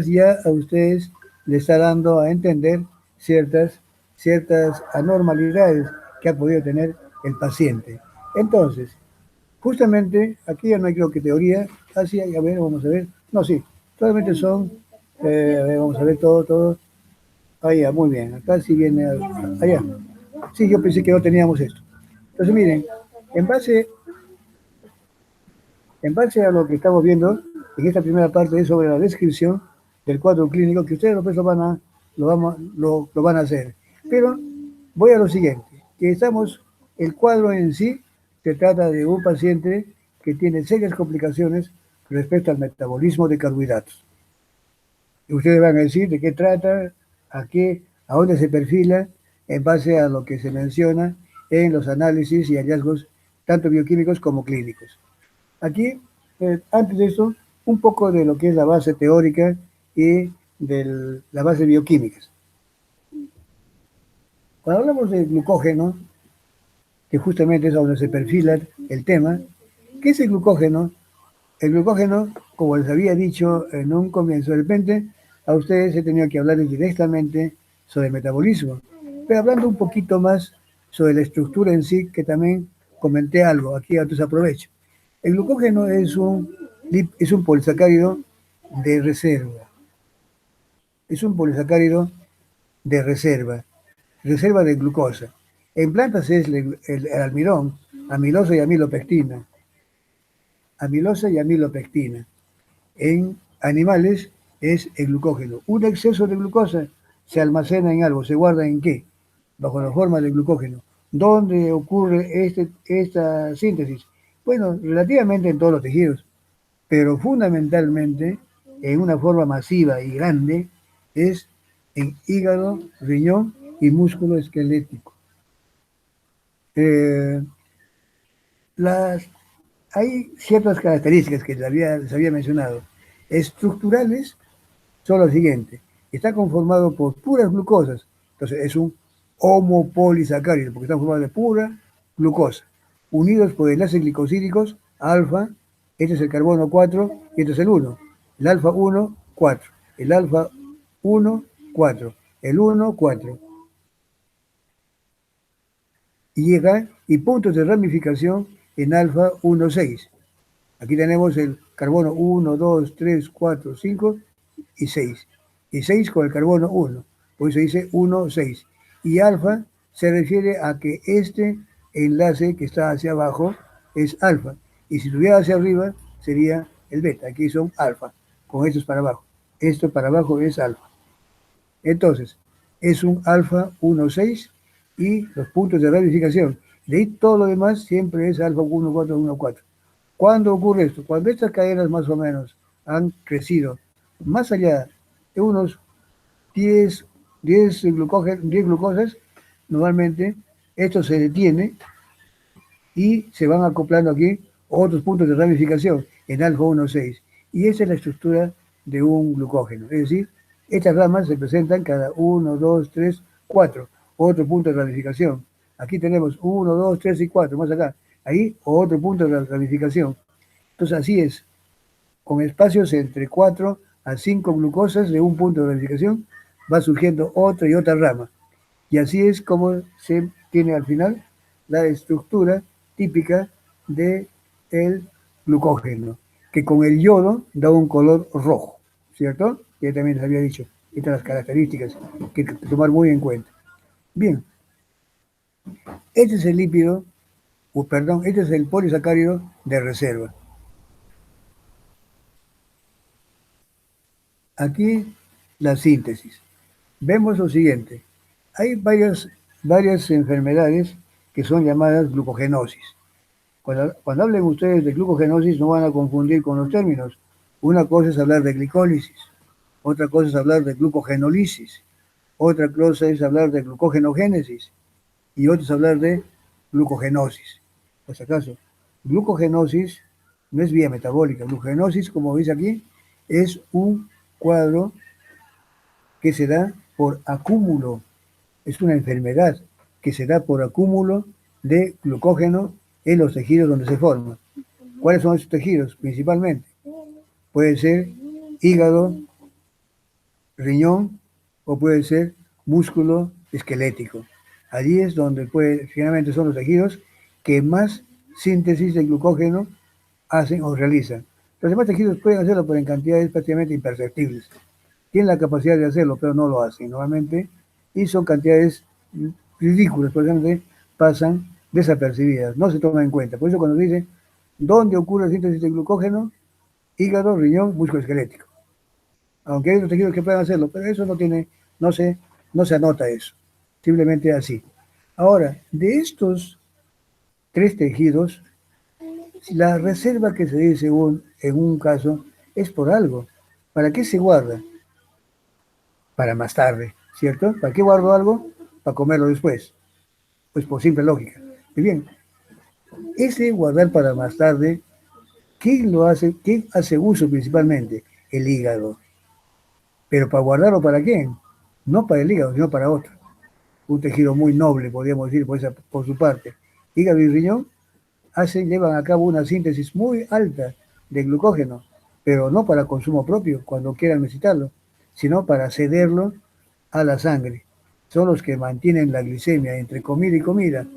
ya a ustedes les está dando a entender ciertas anormalidades que ha podido tener el paciente. Entonces, justamente, aquí ya no hay creo que teoría, así, a ver, vamos a ver, no, sí, solamente son, a ver, vamos a ver todo, allá, muy bien, acá sí viene, allá, sí, yo pensé que no teníamos esto. Entonces, miren, en base, en base a lo que estamos viendo, en esta primera parte es sobre la descripción del cuadro clínico, que ustedes después lo van a hacer. Pero voy a lo siguiente, que estamos, el cuadro en sí se trata de un paciente que tiene serias complicaciones respecto al metabolismo de carbohidratos. Y ustedes van a decir de qué trata, a dónde se perfila, en base a lo que se menciona en los análisis y hallazgos tanto bioquímicos como clínicos. Aquí, antes de eso, un poco de lo que es la base teórica y de la base bioquímica. Cuando hablamos de glucógeno, que justamente es donde se perfila el tema, ¿qué es el glucógeno? El glucógeno, como les había dicho en un comienzo, de repente a ustedes he tenido que hablarles directamente sobre el metabolismo, pero hablando un poquito más sobre la estructura en sí, que también comenté algo, aquí entonces aprovecho. El glucógeno es un polisacárido de reserva, es un polisacárido de reserva de glucosa. En plantas es el almidón, amilosa y amilopectina, amilosa y amilopectina. En animales es el glucógeno. Un exceso de glucosa se almacena en algo, se guarda en qué? Bajo la forma de glucógeno. ¿Dónde ocurre esta síntesis? Bueno, relativamente en todos los tejidos, pero fundamentalmente en una forma masiva y grande es en hígado, riñón y músculo esquelético. Eh, las, hay ciertas características que les había mencionado. Estructurales son lo siguiente. Está conformado por puras glucosas. Entonces es un homopolisacárido, porque está formado de pura glucosa, unidos por enlaces glicosídicos alfa, este es el carbono 4 y este es el 1. El alfa 1, 4. El alfa 1, 4. El 1, 4. Y llega y puntos de ramificación en alfa 1, 6. Aquí tenemos el carbono 1, 2, 3, 4, 5 y 6. Y 6 con el carbono 1. Por eso dice 1, 6. Y alfa se refiere a que este enlace que está hacia abajo es alfa. Y si estuviera hacia arriba sería el beta. Aquí son alfa. Con estos para abajo. Esto para abajo es alfa. Entonces, es un alfa 1, 6 y los puntos de ramificación. De ahí todo lo demás siempre es alfa 1, 4, 1, 4. ¿Cuándo ocurre esto? Cuando estas cadenas más o menos han crecido más allá de unos 10, 10 glucosas, normalmente esto se detiene y se van acoplando aquí otros puntos de ramificación en alfa 1,6. Y esa es la estructura de un glucógeno. Es decir, estas ramas se presentan cada 1, 2, 3, 4. Otro punto de ramificación. Aquí tenemos 1, 2, 3 y 4. Más acá. Ahí otro punto de ramificación. Entonces así es. Con espacios entre 4 a 5 glucosas de un punto de ramificación va surgiendo otra y otra rama. Y así es como se tiene al final la estructura típica del glucógeno, que con el yodo da un color rojo, ¿cierto? Que también les había dicho, estas son las características que hay que tomar muy en cuenta. Bien, este es el lípido, perdón, este es el polisacárido de reserva. Aquí la síntesis. Vemos lo siguiente, hay varias enfermedades que son llamadas glucogenosis. Cuando hablen ustedes de glucogenosis no van a confundir con los términos. Una cosa es hablar de glicólisis, otra cosa es hablar de glucogenólisis, otra cosa es hablar de glucogenogénesis y otra es hablar de glucogenosis. Por si acaso, glucogenosis no es vía metabólica. Glucogenosis, como dice aquí, es un cuadro que se da por acúmulo, es una enfermedad que se da por acúmulo de glucógeno en los tejidos donde se forma. ¿Cuáles son esos tejidos? Principalmente puede ser hígado, riñón o puede ser músculo esquelético. Allí es donde finalmente son los tejidos que más síntesis de glucógeno hacen o realizan. Los demás tejidos pueden hacerlo, pero en cantidades prácticamente imperceptibles. Tienen la capacidad de hacerlo, pero no lo hacen normalmente, y son cantidades ridículas, por ejemplo, pasan desapercibidas, no se toman en cuenta. Por eso cuando dicen, ¿dónde ocurre la síntesis de glucógeno? Hígado, riñón, músculo esquelético. Aunque hay otros tejidos que pueden hacerlo, pero eso no se, no se anota eso. Simplemente así. Ahora, de estos tres tejidos, la reserva que se dice en un caso es por algo. ¿Para qué se guarda? Para más tarde, ¿cierto? ¿Para qué guardo algo? Para comerlo después. Pues por simple lógica. Muy bien, ese guardar para más tarde, ¿quién lo hace? ¿Quién hace uso principalmente? El hígado. Pero para guardarlo, ¿para quién? No para el hígado, sino para otro. Un tejido muy noble, podríamos decir, por su parte. Hígado y riñón llevan a cabo una síntesis muy alta de glucógeno, pero no para consumo propio, cuando quieran necesitarlo, sino para cederlo a la sangre. Son los que mantienen la glicemia entre comida y comida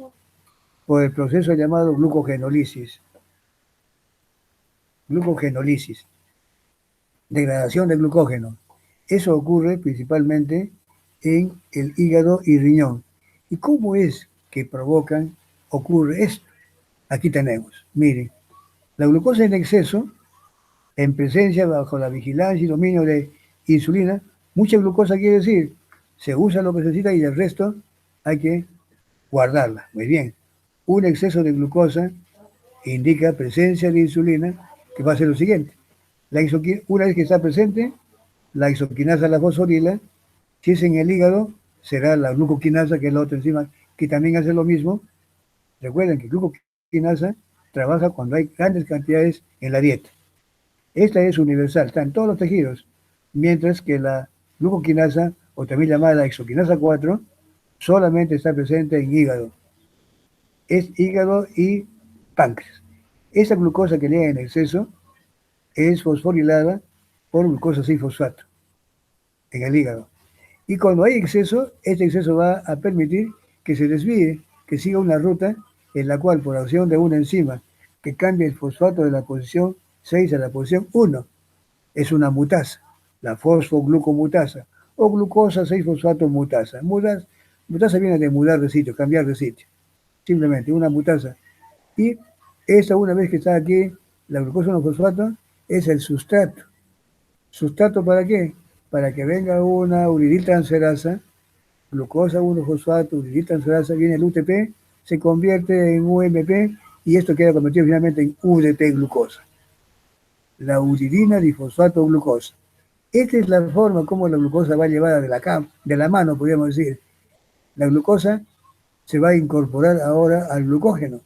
por el proceso llamado glucogenólisis. Glucogenólisis, degradación de glucógeno. Eso ocurre principalmente en el hígado y riñón. ¿Y cómo es que ocurre esto? Aquí tenemos, miren, la glucosa en exceso, en presencia bajo la vigilancia y dominio de insulina, mucha glucosa quiere decir, se usa lo que se necesita y el resto hay que guardarla. Muy bien, un exceso de glucosa indica presencia de insulina, que va a ser lo siguiente. Una vez que está presente, la isoquinasa, la fosforila, si es en el hígado, será la glucoquinasa, que es la otra enzima, que también hace lo mismo. Recuerden que glucoquinasa trabaja cuando hay grandes cantidades en la dieta. Esta es universal, está en todos los tejidos, mientras que la glucoquinasa, o también llamada exoquinasa 4, solamente está presente en hígado. Es hígado y páncreas. Esa glucosa que llega en exceso es fosforilada por glucosa 6-fosfato en el hígado. Y cuando hay exceso, este exceso va a permitir que se desvíe, que siga una ruta en la cual, por acción de una enzima que cambia el fosfato de la posición 6 a la posición 1, es una mutasa, la fosfoglucomutasa, o glucosa 6-fosfato mutasa. Mutasa viene de mudar de sitio, cambiar de sitio. Simplemente una mutasa. Y esa, una vez que está aquí, la glucosa 1-fosfato, es el sustrato. ¿Sustrato para qué? Para que venga una uridiltransferasa, glucosa 1-fosfato, uridiltransferasa, viene el UTP, se convierte en UMP y esto queda convertido finalmente en UDP-glucosa. La uridina difosfato glucosa. Esta es la forma como la glucosa va llevada de la mano, podríamos decir. La glucosa se va a incorporar ahora al glucógeno,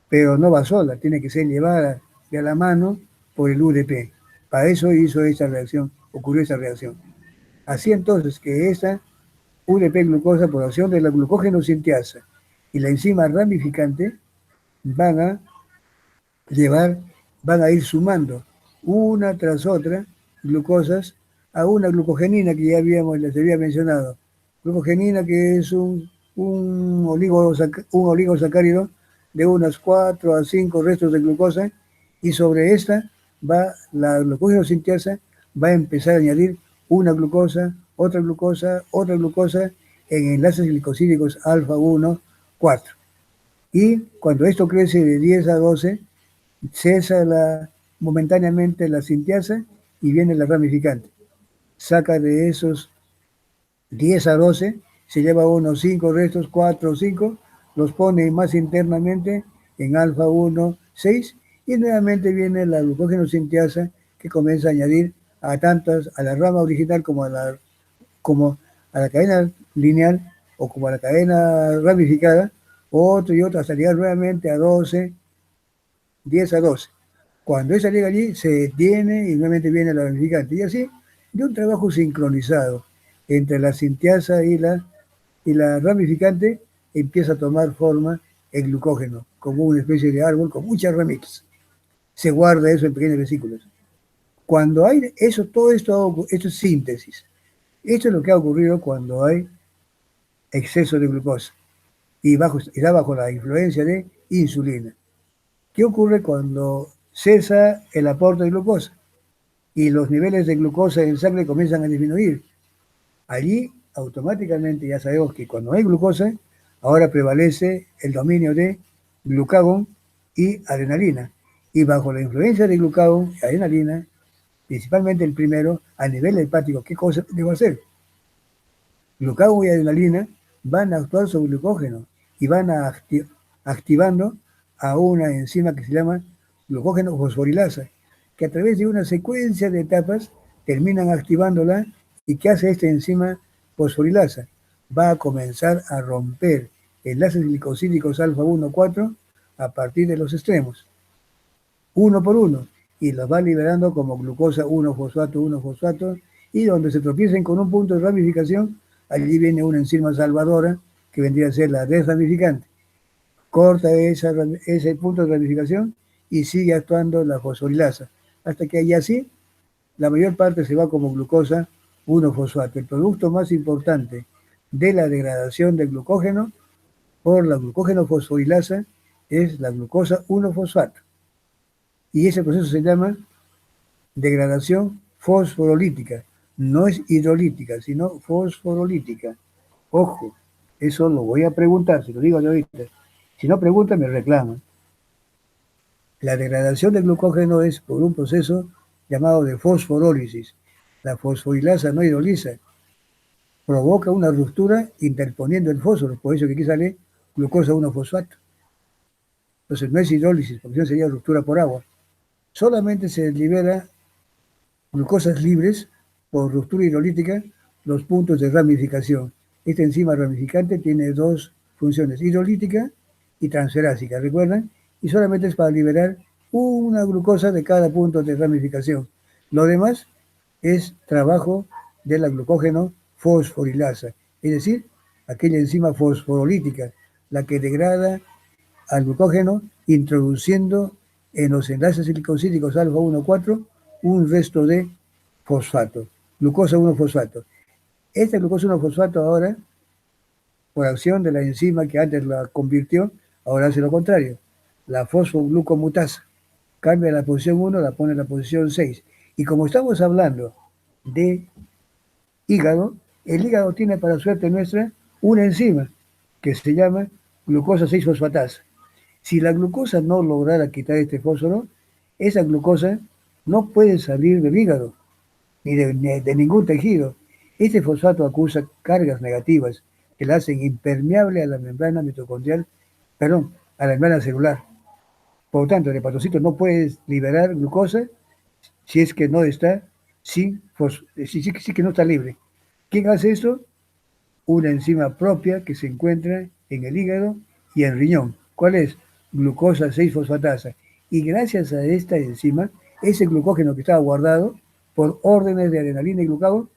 pero no va sola, tiene que ser llevada de la mano por el UDP. Para eso hizo esta reacción, ocurrió esta reacción. Así entonces que esta UDP-glucosa, por acción de la glucógeno sintiasa y la enzima ramificante, van a ir sumando una tras otra glucosas a una glucogenina que ya les había mencionado. Glucogenina, que es un oligosacárido de unas 4 a 5 restos de glucosa, y sobre esta la glucógeno sintiasa va a empezar a añadir una glucosa, otra glucosa en enlaces glicosídicos alfa 1, 4. Y cuando esto crece de 10 a 12, cesa momentáneamente la sintiasa y viene la ramificante. Saca de esos 10 a 12, se lleva unos 5 restos, 4 o 5, los pone más internamente en alfa 1, 6, y nuevamente viene la glucógeno sintiasa que comienza a añadir a la rama original como a la cadena lineal o como a la cadena ramificada, otro y otro, hasta llegar nuevamente a 12, 10 a 12. Cuando esa llega allí, se detiene y nuevamente viene la ramificante. Y así, de un trabajo sincronizado entre la sintiasa y la ramificante, empieza a tomar forma el glucógeno, como una especie de árbol con muchas ramitas. Se guarda eso en pequeños vesículos. Cuando hay eso, todo esto es síntesis. Esto es lo que ha ocurrido cuando hay exceso de glucosa y está bajo la influencia de insulina. ¿Qué ocurre cuando cesa el aporte de glucosa y los niveles de glucosa en sangre comienzan a disminuir? Allí automáticamente ya sabemos que cuando hay glucosa, ahora prevalece el dominio de glucagón y adrenalina. Y bajo la influencia de glucagón y adrenalina, principalmente el primero, a nivel hepático, ¿qué cosa debo hacer? Glucagón y adrenalina van a actuar sobre el glucógeno y van a activando a una enzima que se llama glucógeno fosforilasa, que a través de una secuencia de etapas terminan activándola. ¿Y qué hace esta enzima fosforilasa? Va a comenzar a romper enlaces glicosídicos alfa 1,4 a partir de los extremos, uno por uno, y los va liberando como glucosa 1-fosfato, y donde se tropiecen con un punto de ramificación, allí viene una enzima salvadora que vendría a ser la desramificante. Corta ese punto de ramificación y sigue actuando la fosforilasa, hasta que ahí así la mayor parte se va como glucosa 1-fosfato. El producto más importante de la degradación del glucógeno por la glucógeno fosforilasa es la glucosa 1-fosfato. Y ese proceso se llama degradación fosforolítica. No es hidrolítica, sino fosforolítica. Ojo, eso lo voy a preguntar, si lo digo yo ahorita. Si no preguntan, me reclaman. La degradación del glucógeno es por un proceso llamado de fosforólisis. La fosforilasa no hidroliza, provoca una ruptura interponiendo el fósforo, por eso que aquí sale glucosa 1-fosfato. Entonces no es hidrólisis, porque no sería ruptura por agua. Solamente se libera glucosas libres por ruptura hidrolítica los puntos de ramificación. Esta enzima ramificante tiene dos funciones, hidrolítica y transferásica, ¿recuerdan? Y solamente es para liberar una glucosa de cada punto de ramificación. Lo demás es trabajo de la glucógeno fosforilasa, es decir, aquella enzima fosforolítica, la que degrada al glucógeno introduciendo en los enlaces glicosídicos alfa 1,4 un resto de fosfato, glucosa 1-fosfato. Esta glucosa 1-fosfato ahora, por acción de la enzima que antes la convirtió, ahora hace lo contrario. La fosfoglucomutasa cambia la posición 1, la pone en la posición 6. Y como estamos hablando de hígado, el hígado tiene para suerte nuestra una enzima que se llama glucosa 6-fosfatasa. Si la glucosa no lograra quitar este fósforo, esa glucosa no puede salir del hígado ni de ningún tejido. Este fosfato acusa cargas negativas que la hacen impermeable a la membrana mitocondrial, perdón, a la membrana celular. Por lo tanto, el hepatocito no puede liberar glucosa si es que no está si que no está libre. ¿Quién hace esto? Una enzima propia que se encuentra en el hígado y en el riñón. ¿Cuál es? Glucosa 6-fosfatasa. Y gracias a esta enzima, ese glucógeno que estaba guardado por órdenes de adrenalina y glucagón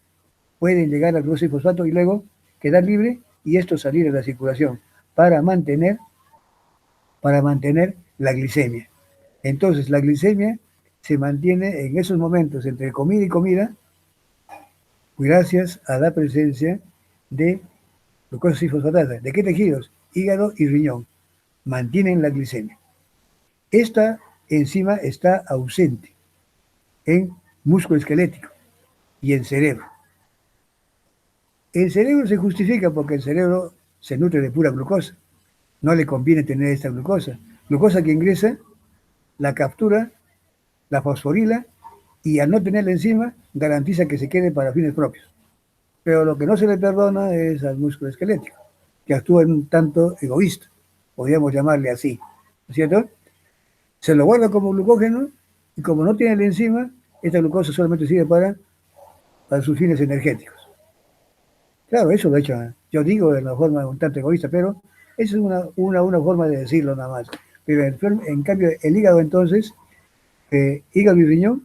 pueden llegar al glucosa 6-fosfato y luego quedar libre y esto salir a la circulación para mantener la glicemia. Entonces, la glicemia se mantiene en esos momentos entre comida y comida gracias a la presencia de glucosa 6-fosfatasa. ¿De qué tejidos? Hígado y riñón. Mantienen la glicemia. Esta enzima está ausente en músculo esquelético y en cerebro. El cerebro se justifica porque el cerebro se nutre de pura glucosa. No le conviene tener esta glucosa. Glucosa que ingresa, la captura, la fosforila y al no tenerla encima garantiza que se quede para fines propios. Pero lo que no se le perdona es al músculo esquelético, que actúa en un tanto egoísta, podríamos llamarle así, ¿no es cierto? Se lo guarda como glucógeno y como no tiene la enzima, esta glucosa solamente sirve para sus fines energéticos. Claro, eso lo he hecho, yo digo de una forma un tanto egoísta, pero esa es una forma de decirlo nada más. Pero en cambio, el hígado entonces, hígado y riñón,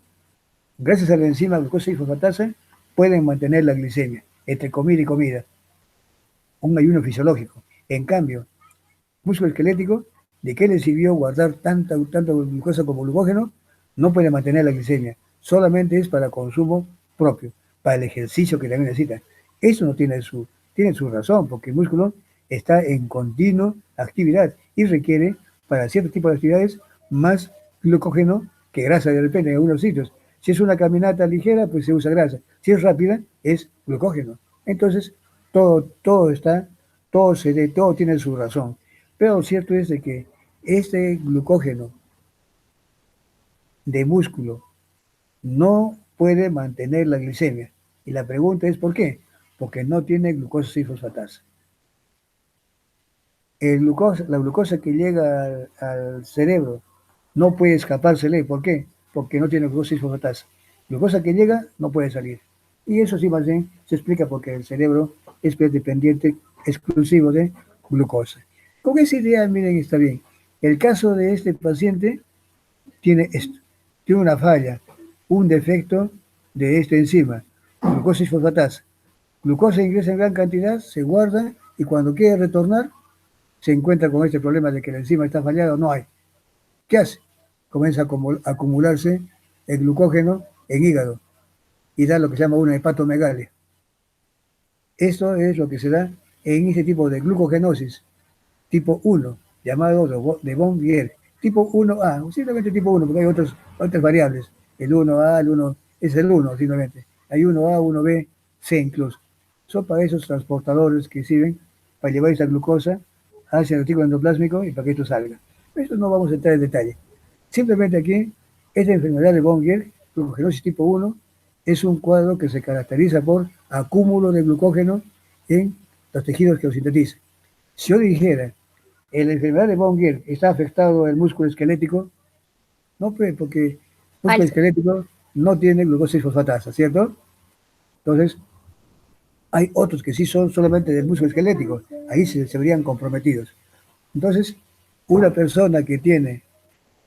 gracias a la enzima glucosa y fosfatasa, pueden mantener la glicemia entre comida y comida, un ayuno fisiológico. En cambio, músculo esquelético, ¿de qué le sirvió guardar tanta glucosa como glucógeno? No puede mantener la glicemia. solamente es para consumo propio, para el ejercicio que también necesita. Eso no tiene su razón, porque el músculo está en continua actividad y requiere para cierto tipo de actividades más glucógeno que grasa de repente en algunos sitios. Si es una caminata ligera, pues se usa grasa. Si es rápida, es glucógeno. Entonces, todo está, todo tiene su razón. Pero lo cierto es de que este glucógeno de músculo no puede mantener la glicemia. Y la pregunta es ¿por qué? Porque no tiene glucosa 6-fosfatasa. La glucosa que llega al cerebro no puede escapársele. ¿Por qué? Porque no tiene glucosa 6-fosfatasa. Glucosa que llega no puede salir. Y eso sí más bien se explica porque el cerebro es dependiente exclusivo de glucosa. Con esa idea, miren, está bien. El caso de este paciente tiene esto, tiene una falla, un defecto de esta enzima, glucosa fosfatasa. Glucosa ingresa en gran cantidad, se guarda y cuando quiere retornar se encuentra con este problema de que la enzima está fallada o no hay. ¿Qué hace? Comienza a acumularse el glucógeno en hígado y da lo que se llama una hepatomegalia. Esto es lo que se da en este tipo de glucogenosis tipo 1, llamado de von Wiener. Tipo 1A, simplemente tipo 1, porque hay otras variables. El 1A, el 1, es el 1 simplemente. Hay 1A, 1B, C incluso. Son para esos transportadores que sirven para llevar esa glucosa hacia el reticulo endoplásmico y para que esto salga. Esto no vamos a entrar en detalle. Simplemente aquí, esta enfermedad de von Wiener, glucogenosis tipo 1, es un cuadro que se caracteriza por acúmulo de glucógeno en los tejidos que lo sintetizan. Si yo dijera en la enfermedad de von Wiener está afectado el músculo esquelético, no, pues, porque el músculo Falso. esquelético no tiene glucosa fosfatasa, ¿cierto? Entonces, hay otros que sí son solamente del músculo esquelético, ahí se verían comprometidos. Entonces, una persona que tiene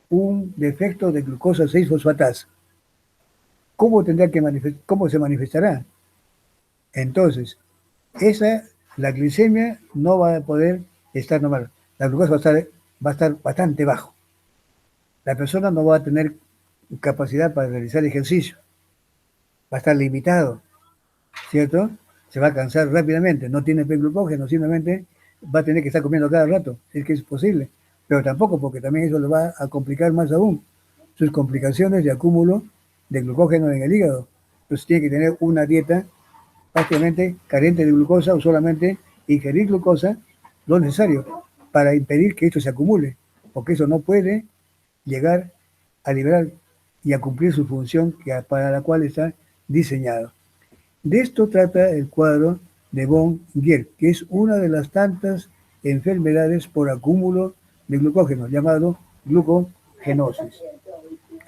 un defecto de glucosa 6-fosfatasa, ¿cómo se manifestará? Entonces, la glicemia no va a poder estar normal, la glucosa va a estar bastante bajo. La persona no va a tener capacidad para realizar ejercicio, va a estar limitado, ¿cierto? Se va a cansar rápidamente, no tiene glucógeno, simplemente va a tener que estar comiendo cada rato, si es que es posible, pero tampoco porque también eso le va a complicar más aún sus complicaciones de acúmulo de glucógeno en el hígado. Entonces tiene que tener una dieta prácticamente carente de glucosa o solamente ingerir glucosa lo necesario para impedir que esto se acumule, porque eso no puede llegar a liberar y a cumplir su función para la cual está diseñado. De esto trata el cuadro de von Wiener, que es una de las tantas enfermedades por acúmulo de glucógeno, llamado glucogenosis.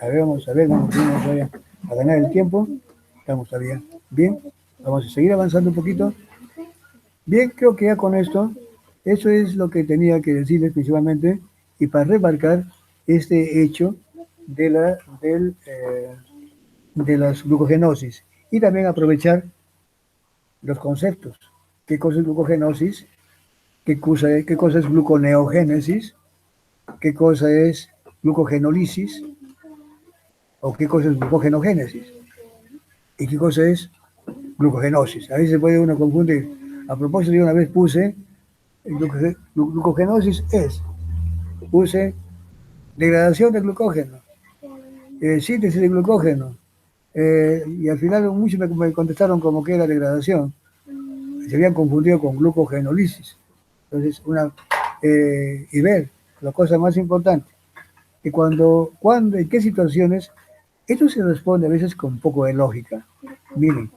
A ver, vamos a ganar el tiempo. Estamos todavía bien. Vamos a seguir avanzando un poquito. Bien, creo que ya con esto, eso es lo que tenía que decirles principalmente y para remarcar este hecho de de las glucogenosis y también aprovechar los conceptos. ¿Qué cosa es glucogenosis? Qué cosa es gluconeogénesis? ¿Qué cosa es glucogenólisis? ¿O qué cosa es glucogenogénesis? ¿Y qué cosa es glucogenosis? A veces se puede uno confundir. A propósito, yo una vez puse glucogenosis puse degradación de glucógeno, síntesis de glucógeno, y al final muchos me contestaron como que era degradación. Se habían confundido con glucogenólisis. Entonces, y ver, la cosa más importante, que cuando, en qué situaciones, esto se responde a veces con un poco de lógica. Miren,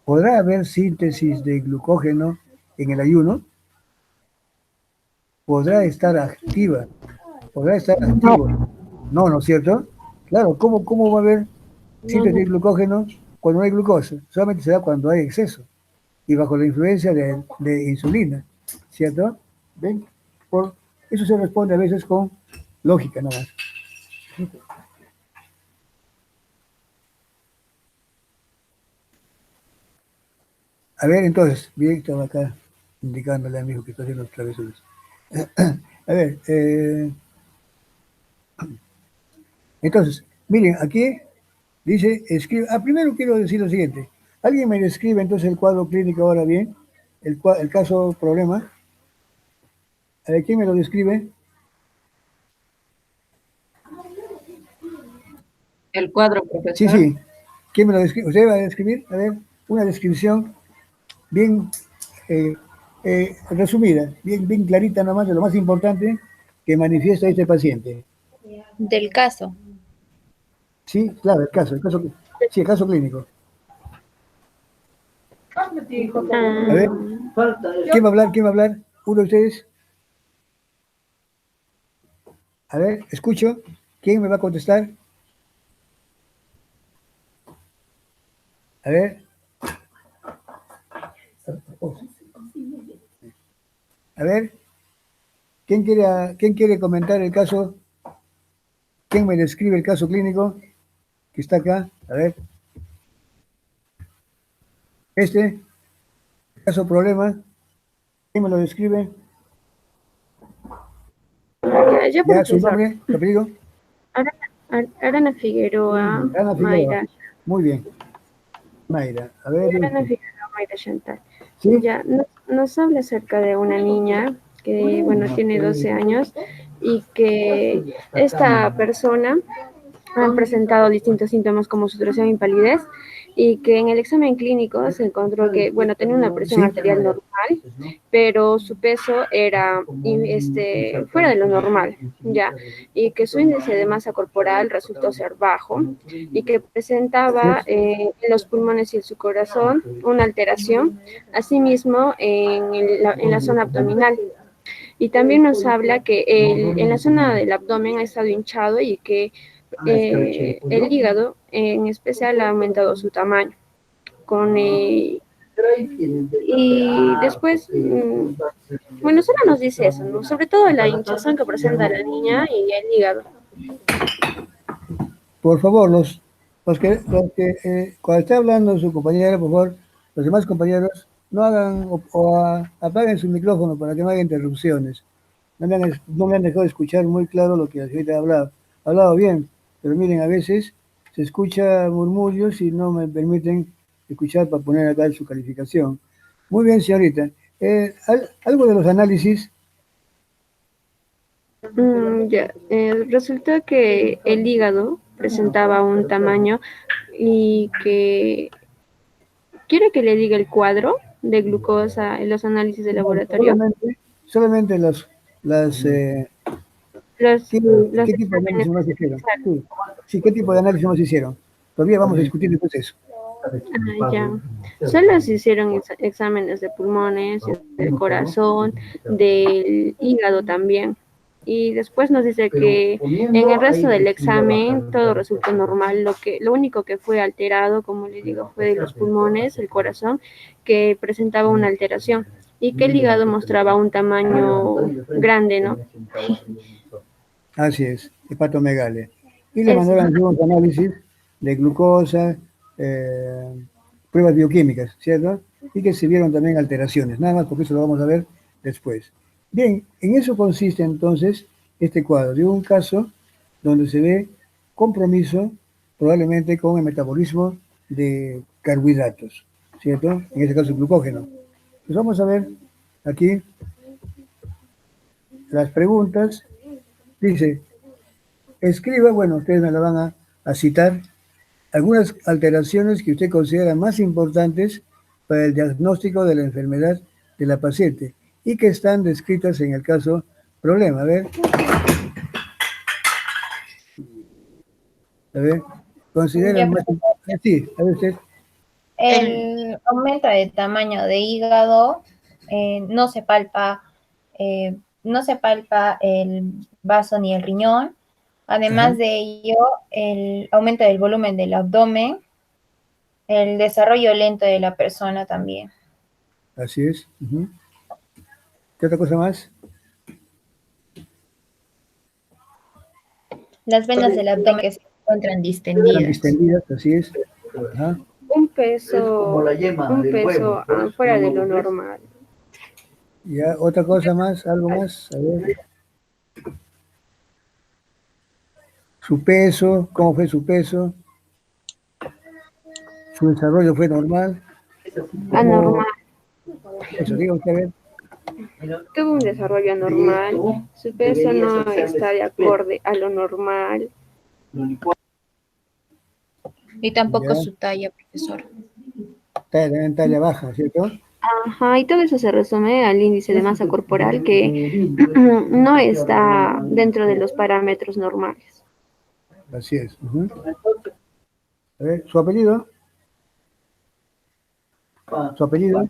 ¿podrá haber síntesis de glucógeno en el ayuno? ¿Podrá estar activa? ¿Podrá estar No, activo? No, ¿no es cierto? Claro, ¿cómo va a haber no, síntesis no. de glucógeno cuando no hay glucosa? Solamente se da cuando hay exceso y bajo la influencia de insulina, ¿cierto? ¿Ven? Por eso se responde a veces con lógica nomás. A ver, entonces, bien, estaba acá indicándole a mi hijo que está haciendo travesuras. A ver, entonces, miren, aquí Dice, escribe. Primero quiero decir lo siguiente. ¿Alguien me describe entonces el cuadro clínico ahora bien? El caso problema. A ver, ¿quién me lo describe? El cuadro, Sí, profesor. sí. ¿Quién me lo describe? ¿Usted va a describir? A ver, una descripción bien resumida, bien clarita nomás de lo más importante que manifiesta este paciente. Del caso. Sí, claro, sí, el caso clínico. A ver, ¿quién va a hablar? ¿Quién va a hablar? ¿Uno de ustedes? A ver, escucho. ¿Quién me va a contestar? A ver. A ver. ¿Quién quiere comentar el caso? ¿Quién me describe el caso clínico que está acá? A ver. El caso problema. ¿Quién me lo describe? Yo, Ya, su profesor. nombre, su apellido. Arana Figueroa, Ana Figueroa. Mayra. Muy bien. Mayra, a ver. Arana Figueroa, Mayra Chantal. ¿Sí? Ya, nos habla acerca de una niña que, bueno, tiene 12 años y que esta persona han presentado distintos síntomas como sudoración y palidez, y que en el examen clínico se encontró que, bueno, tenía una presión Sí. arterial normal, pero su peso era fuera de lo normal, ya, y que su índice de masa corporal resultó ser bajo y que presentaba en los pulmones y en su corazón una alteración, asimismo en la zona abdominal. Y también nos habla que en la zona del abdomen ha estado hinchado y que el hígado en especial ha aumentado su tamaño. Y después, bueno, solo nos dice eso, ¿no? Sobre todo la hinchazón que presenta la niña y el hígado. Por favor, cuando esté hablando su compañera, por favor, los demás compañeros no hagan apaguen su micrófono para que no haya interrupciones. No me han dejado escuchar muy claro lo que la señorita ha hablado. Ha hablado bien, pero miren, a veces se escucha murmullos y no me permiten escuchar para poner acá su calificación. Muy bien, señorita. Algo de los análisis. Resulta que el hígado presentaba un tamaño y que quiere que le diga el cuadro de glucosa en los análisis de laboratorio. Solamente las Los, los ¿qué tipo de análisis exámenes más que se hicieron? realizaron. Sí, ¿qué tipo de análisis más hicieron? Todavía vamos a discutir después eso. Ya. Solo se hicieron exámenes de pulmones, del corazón, del hígado también. Y después nos dice que en el resto del examen todo resultó normal. Lo único que fue alterado, como le digo, fue de los pulmones, el corazón, que presentaba una alteración y que el hígado mostraba un tamaño grande, ¿no? Así es, hepatomegalia. Y le Eso. mandaron algunos análisis de glucosa, pruebas bioquímicas, ¿cierto? Y que se vieron también alteraciones, nada más porque eso lo vamos a ver después. Bien, en eso consiste entonces este cuadro, de un caso donde se ve compromiso probablemente con el metabolismo de carbohidratos, ¿cierto? En este caso el glucógeno. Pues vamos a ver aquí las preguntas. Dice, escriba, bueno, ustedes me la van a citar, algunas alteraciones que usted considera más importantes para el diagnóstico de la enfermedad de la paciente y que están descritas en el caso problema. A ver, consideran más... Sí, a ver usted. El aumento de tamaño de hígado, no se palpa, no se palpa el vaso ni el riñón. Además Ajá. de ello, el aumento del volumen del abdomen, el desarrollo lento de la persona también. Así es. Uh-huh. ¿Qué otra cosa más? Las venas del abdomen que se encuentran Están distendidas. distendidas, así es. Ajá. Un peso fuera de lo normal. Ya, otra cosa más, algo más, a ver. Su peso, ¿cómo fue su peso? Su desarrollo fue normal. Anormal. Eso, diga usted, a ver. Tuvo un desarrollo anormal. Su peso no está de acorde a lo normal. Y tampoco Ya, su talla, profesor. talla, en talla baja, ¿cierto? Ajá, y todo eso se resume al índice de masa corporal que no está dentro de los parámetros normales. Así es. Ujú. A ver, ¿su apellido? ¿Su apellido?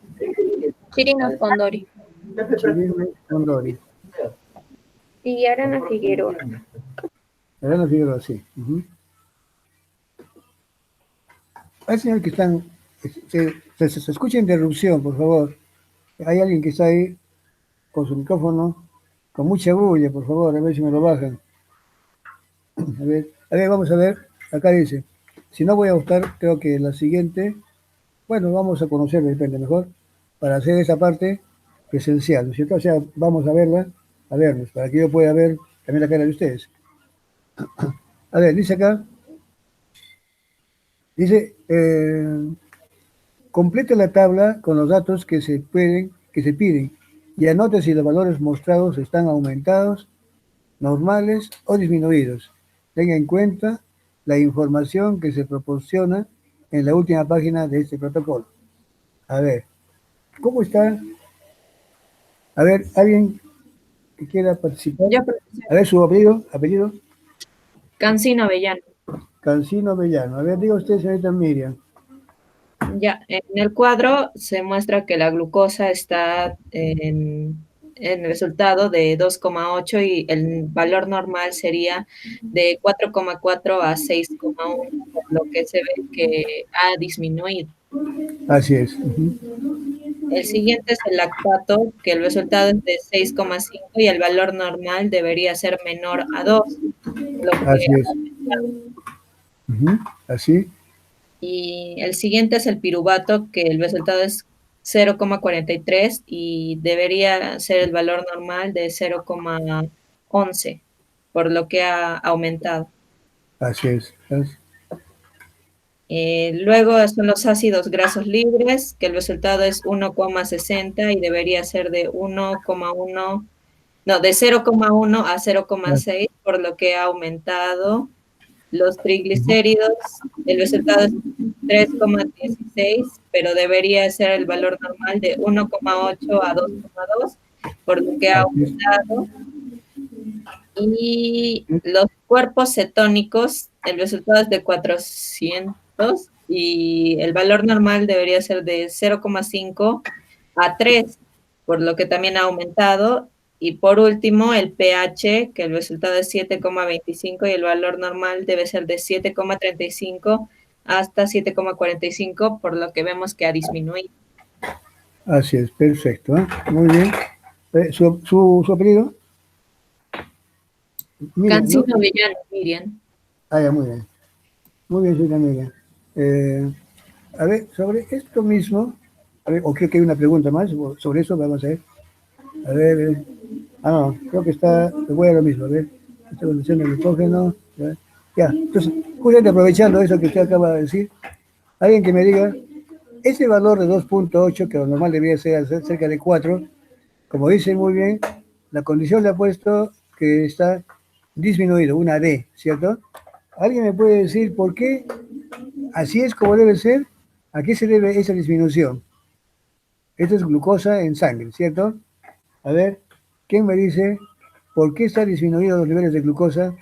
Chirino Fondori. Chirino Mondori. Y Arana Figueroa. Elena Figueroa, sí. Ujú. Hay señor que están... Se escucha interrupción, por favor. Hay alguien que está ahí con su micrófono, con mucha bulla, por favor, a ver si me lo bajan. A ver, vamos a ver. Acá dice, si no voy a optar, creo que la siguiente, bueno, vamos a conocer de repente mejor, para hacer esa parte presencial, ¿no es cierto? O sea, vamos a verla, a vernos, para que yo pueda ver también la cara de ustedes. A ver, dice acá, dice, complete la tabla con los datos que se piden y anote si los valores mostrados están aumentados, normales o disminuidos. Tenga en cuenta la información que se proporciona en la última página de este protocolo. A ver, ¿cómo está? A ver, ¿alguien que quiera participar? Yo, profesor. A ver, su apellido, Cancino Avellano. Cancino Bellano. A ver, diga usted, señorita Miriam. Ya, en el cuadro se muestra que la glucosa está en resultado de 2,8 y el valor normal sería de 4,4 a 6,1, por lo que se ve que ha disminuido. Así es. Ujú. El siguiente es el lactato, que el resultado es de 6,5 y el valor normal debería ser menor a 2, lo que Así es. Ujú. Así. y el siguiente es el piruvato, que el resultado es 0,43 y debería ser el valor normal de 0,11, por lo que ha aumentado. Así es. Luego son los ácidos grasos libres, que el resultado es 1,60 y debería ser de 1,1, no, de 0,1 a 0,6, por lo que ha aumentado. Los triglicéridos, el resultado es 3,16, pero debería ser el valor normal de 1,8 a 2,2, por lo que ha Así es. aumentado. Y los cuerpos cetónicos, el resultado es de 400 y el valor normal debería ser de 0,5 a 3, por lo que también ha aumentado. Y por último, el pH, que el resultado es 7,25 y el valor normal debe ser de 7,35 hasta 7,45, por lo que vemos que ha disminuido. Así es, perfecto. ¿Eh? Muy bien. ¿Su apellido? Miriam, ¿no? Cancino Avellano, Miriam. Ah, ya, muy bien. Muy bien, señorita Miriam. A ver, sobre esto mismo, a ver, o creo que hay una pregunta más sobre eso, vamos a ver. A ver, no, creo que está, me voy a lo mismo, a ver. Esta condición de nitrógeno, ya. Entonces, justamente aprovechando eso que usted acaba de decir, alguien que me diga, ese valor de 2,8, que lo normal debería ser cerca de 4, como dice muy bien, la condición le ha puesto que está disminuido, una D, ¿cierto? ¿Alguien me puede decir por qué así es como debe ser? ¿A qué se debe esa disminución? Esto es glucosa en sangre, ¿cierto? A ver, ¿quién me dice por qué están disminuidos los niveles de glucosa?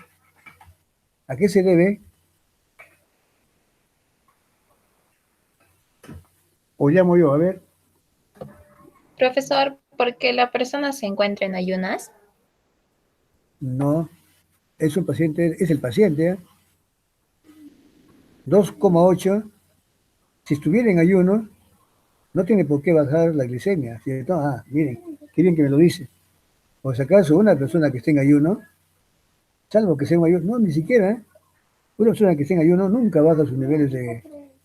¿A qué se debe? O llamo yo, a ver. Profesor, ¿por qué la persona se encuentra en ayunas? No, es un paciente, es el paciente, ¿eh? 2,8, si estuviera en ayuno, no tiene por qué bajar la glicemia, ¿cierto? Ah, miren, qué bien que me lo dice. O si acaso una persona que esté en ayuno, salvo que sea un ayuno, no, ni siquiera, ¿eh? Una persona que esté en ayuno nunca baja sus niveles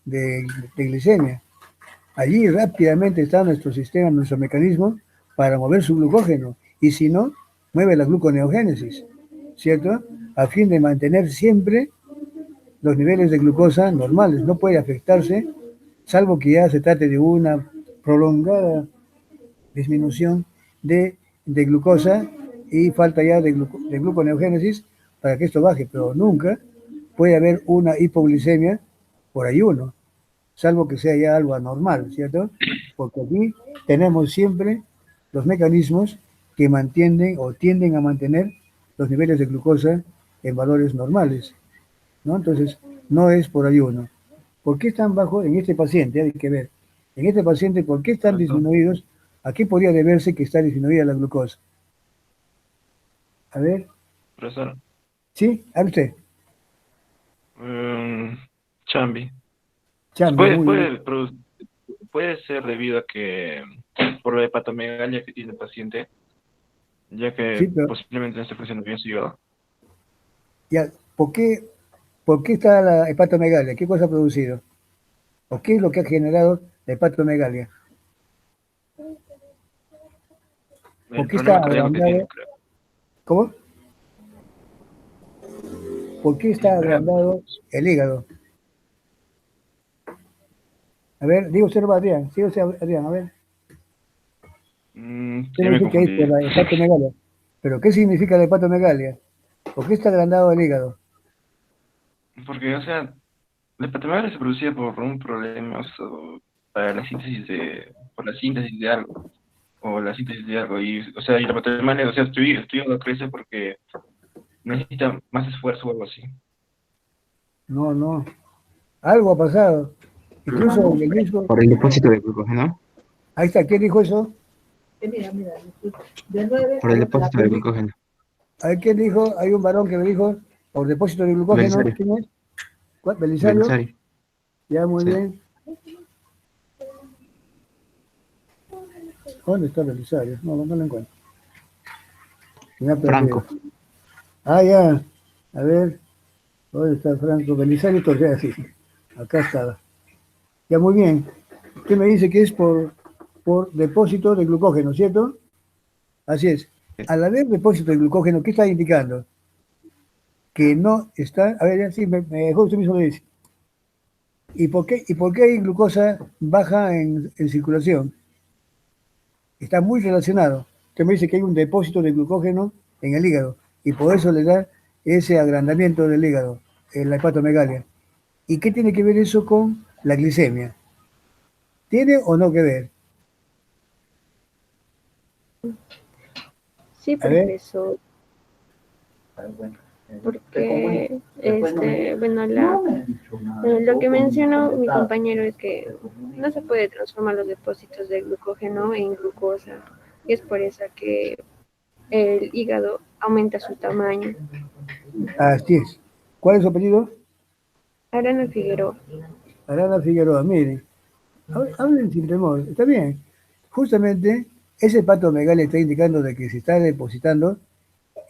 de glicemia. Allí rápidamente está nuestro sistema, nuestro mecanismo para mover su glucógeno. Y si no, mueve la gluconeogénesis, ¿cierto? A fin de mantener siempre los niveles de glucosa normales. No puede afectarse salvo que ya se trate de una prolongada disminución de glucosa y falta ya de gluconeogénesis para que esto baje, pero nunca puede haber una hipoglicemia por ayuno, salvo que sea ya algo anormal, ¿cierto? Porque aquí tenemos siempre los mecanismos que mantienen o tienden a mantener los niveles de glucosa en valores normales, ¿no? Entonces, no es por ayuno. ¿Por qué están bajos en este paciente? Hay que ver. En este paciente, ¿por qué están disminuidos? ¿A qué podría deberse que está disminuida la glucosa? A ver, Profesor, ¿sí? ¿Hable usted? Chambi. Chambia, Puede, muy bien. puede ser debido a que por la hepatomegalia que tiene el paciente, ya Sí, que pero posiblemente no esté funcionando bien su hígado. ya, ¿por qué está la hepatomegalia? ¿Qué cosa ha producido? ¿O qué es lo que ha generado la hepatomegalia? ¿Por El qué está problema cardíaco que tiene, agrandado? creo. ¿Cómo? ¿Por qué está agrandado el hígado? A ver, digo usted, Adrián, sí, Adrián, a ver. Usted Ya me me dice que es por confundí. la hepatomegalia. ¿Pero qué significa la hepatomegalia? ¿Por qué está agrandado el hígado? Porque, o sea, la hepatomegalia se producía por un problema para la síntesis por la síntesis de algo, o la síntesis de algo, y, o sea, y la hepatomegalia, o sea, tu hígado crece porque necesita más esfuerzo o algo así. No, no. Algo ha pasado. Incluso en el mismo. Por el depósito de glucógeno. Ahí está, ¿quién dijo eso? Por el depósito de glucógeno. A ver, ¿quién dijo? Hay un varón que me dijo, por depósito de glucógeno. Belisario. ¿Quién es? ¿Cuál? ¿Belisario? Belisario. Ya, muy Sí. bien. ¿Dónde está Belisario? No lo encuentro. Me ha perdido. Franco. Ah, ya. A ver, ¿dónde está Franco? Belisario Torrea, sí. Acá estaba. Ya, muy bien. Usted me dice que es por depósito de glucógeno, ¿cierto? Así es. Al haber depósito de glucógeno, ¿qué está indicando? Que no está. A ver, ya sí, me dejó usted mismo lo dice. ¿Y por qué hay glucosa baja en circulación? Está muy relacionado. Usted me dice que hay un depósito de glucógeno en el hígado y por eso le da ese agrandamiento del hígado, en la hepatomegalia. ¿Y qué tiene que ver eso con la glicemia? ¿Tiene o no que ver? Sí, A ver, profesor, porque bueno, lo que mencionó mi compañero es que no se puede transformar los depósitos de glucógeno en glucosa, y es por eso que el hígado aumenta su tamaño. así es. ¿Cuál es su apellido? Arana Figueroa. Arana Figueroa, miren. Hablen sin temor, está bien. Justamente ese hepatomegalia está indicando de que se está depositando,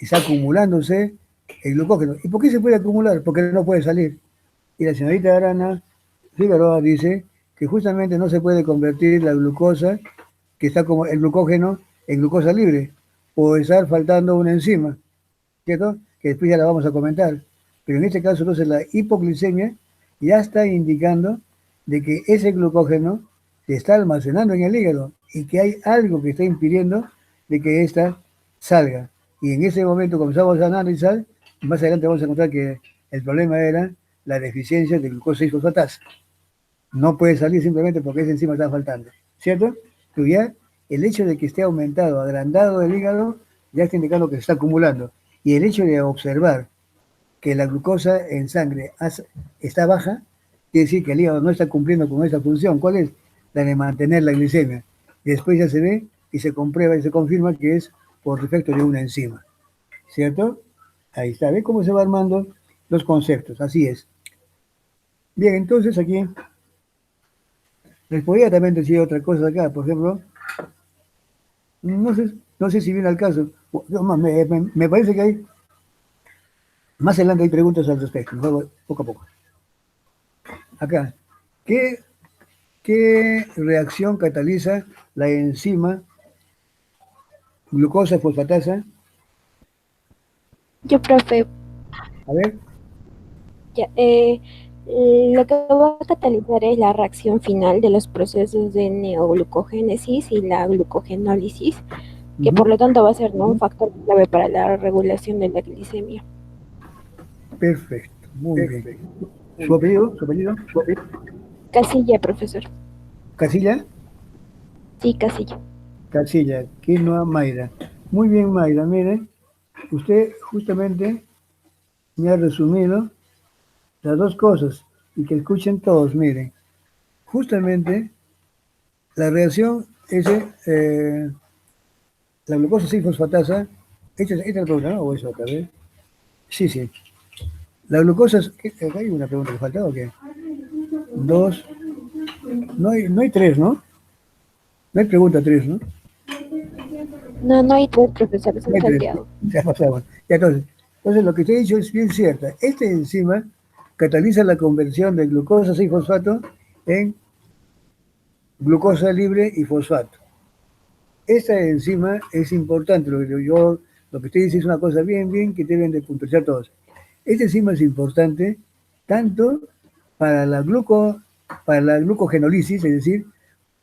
está acumulándose el glucógeno. ¿Y por qué se puede acumular? Porque no puede salir. Y la señorita Arana Figueroa dice que justamente no se puede convertir la glucosa, que está como el glucógeno, en glucosa libre, por estar faltando una enzima, ¿cierto? Que después ya la vamos a comentar. Pero en este caso, entonces, la hipoglicemia ya está indicando de que ese glucógeno se está almacenando en el hígado y que hay algo que está impidiendo de que ésta salga. Y en ese momento comenzamos a analizar, más adelante vamos a encontrar que el problema era la deficiencia de glucosa 6-fosfatasa. No puede salir simplemente porque esa enzima está faltando, ¿cierto? Pero ya el hecho de que esté aumentado, agrandado el hígado, ya está indicando que se está acumulando. Y el hecho de observar que la glucosa en sangre está baja, quiere decir que el hígado no está cumpliendo con esa función. ¿Cuál es? La de mantener la glicemia. Y después ya se ve y se comprueba y se confirma que es por defecto de una enzima. ¿Cierto? Ahí está. ¿Ve cómo se va armando los conceptos? Así es. Bien, entonces aquí les podría también decir otra cosa acá. Por ejemplo, no sé si viene al caso. Me parece que hay, más adelante hay preguntas al respecto. Luego, poco a poco. Acá, ¿qué reacción cataliza la enzima glucosa fosfatasa? Yo, profe, A ver, ya, Lo que va a catalizar es la reacción final de los procesos de neoglucogénesis y la glucogenólisis, que por lo tanto va a ser, ¿no?, un factor clave para la regulación de la glicemia. Perfecto, muy bien. ¿Su apellido? ¿Su apellido? Casilla, profesor. ¿Casilla? Sí, Casilla. Casilla, Quinoa Mayra. Muy bien, Mayra, mire, usted justamente me ha resumido las dos cosas y que escuchen todos, miren. Justamente la reacción es la glucosa 6-fosfatasa. Esta es la pregunta, ¿no? ¿O es otra vez? Sí, sí. La glucosa, acá hay una pregunta que faltaba, ¿o qué? Dos, no hay tres, ¿no? No hay pregunta tres, ¿no? No hay tres, profesor, se No han hay tres. salteado. Ya pasamos. Ya, entonces, lo que te he dicho es bien cierta. Esta enzima cataliza la conversión de glucosa 6-fosfato en glucosa libre y fosfato. Esta enzima es importante, lo que usted dice es una cosa bien que deben de puntualizar todos. Esta enzima es importante tanto para la glucogenólisis, es decir,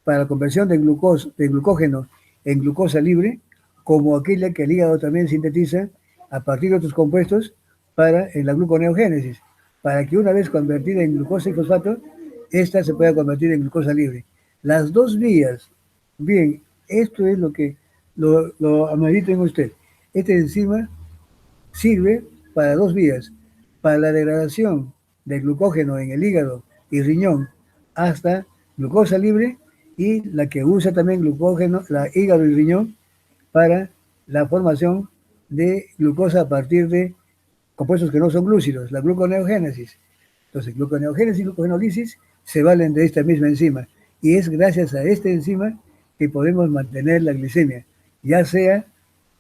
para la conversión de glucógeno en glucosa libre, como aquella que el hígado también sintetiza a partir de otros compuestos en la gluconeogénesis, para que una vez convertida en glucosa y fosfato, esta se pueda convertir en glucosa libre. Las dos vías, bien, esto es lo que lo amerita en usted. Esta enzima sirve para dos vías, para la degradación del glucógeno en el hígado y riñón hasta glucosa libre, y la que usa también glucógeno, la hígado y riñón, para la formación de glucosa a partir de compuestos que no son glúcidos, la gluconeogénesis. Entonces, gluconeogénesis y glucogenólisis se valen de esta misma enzima, y es gracias a esta enzima que podemos mantener la glicemia, ya sea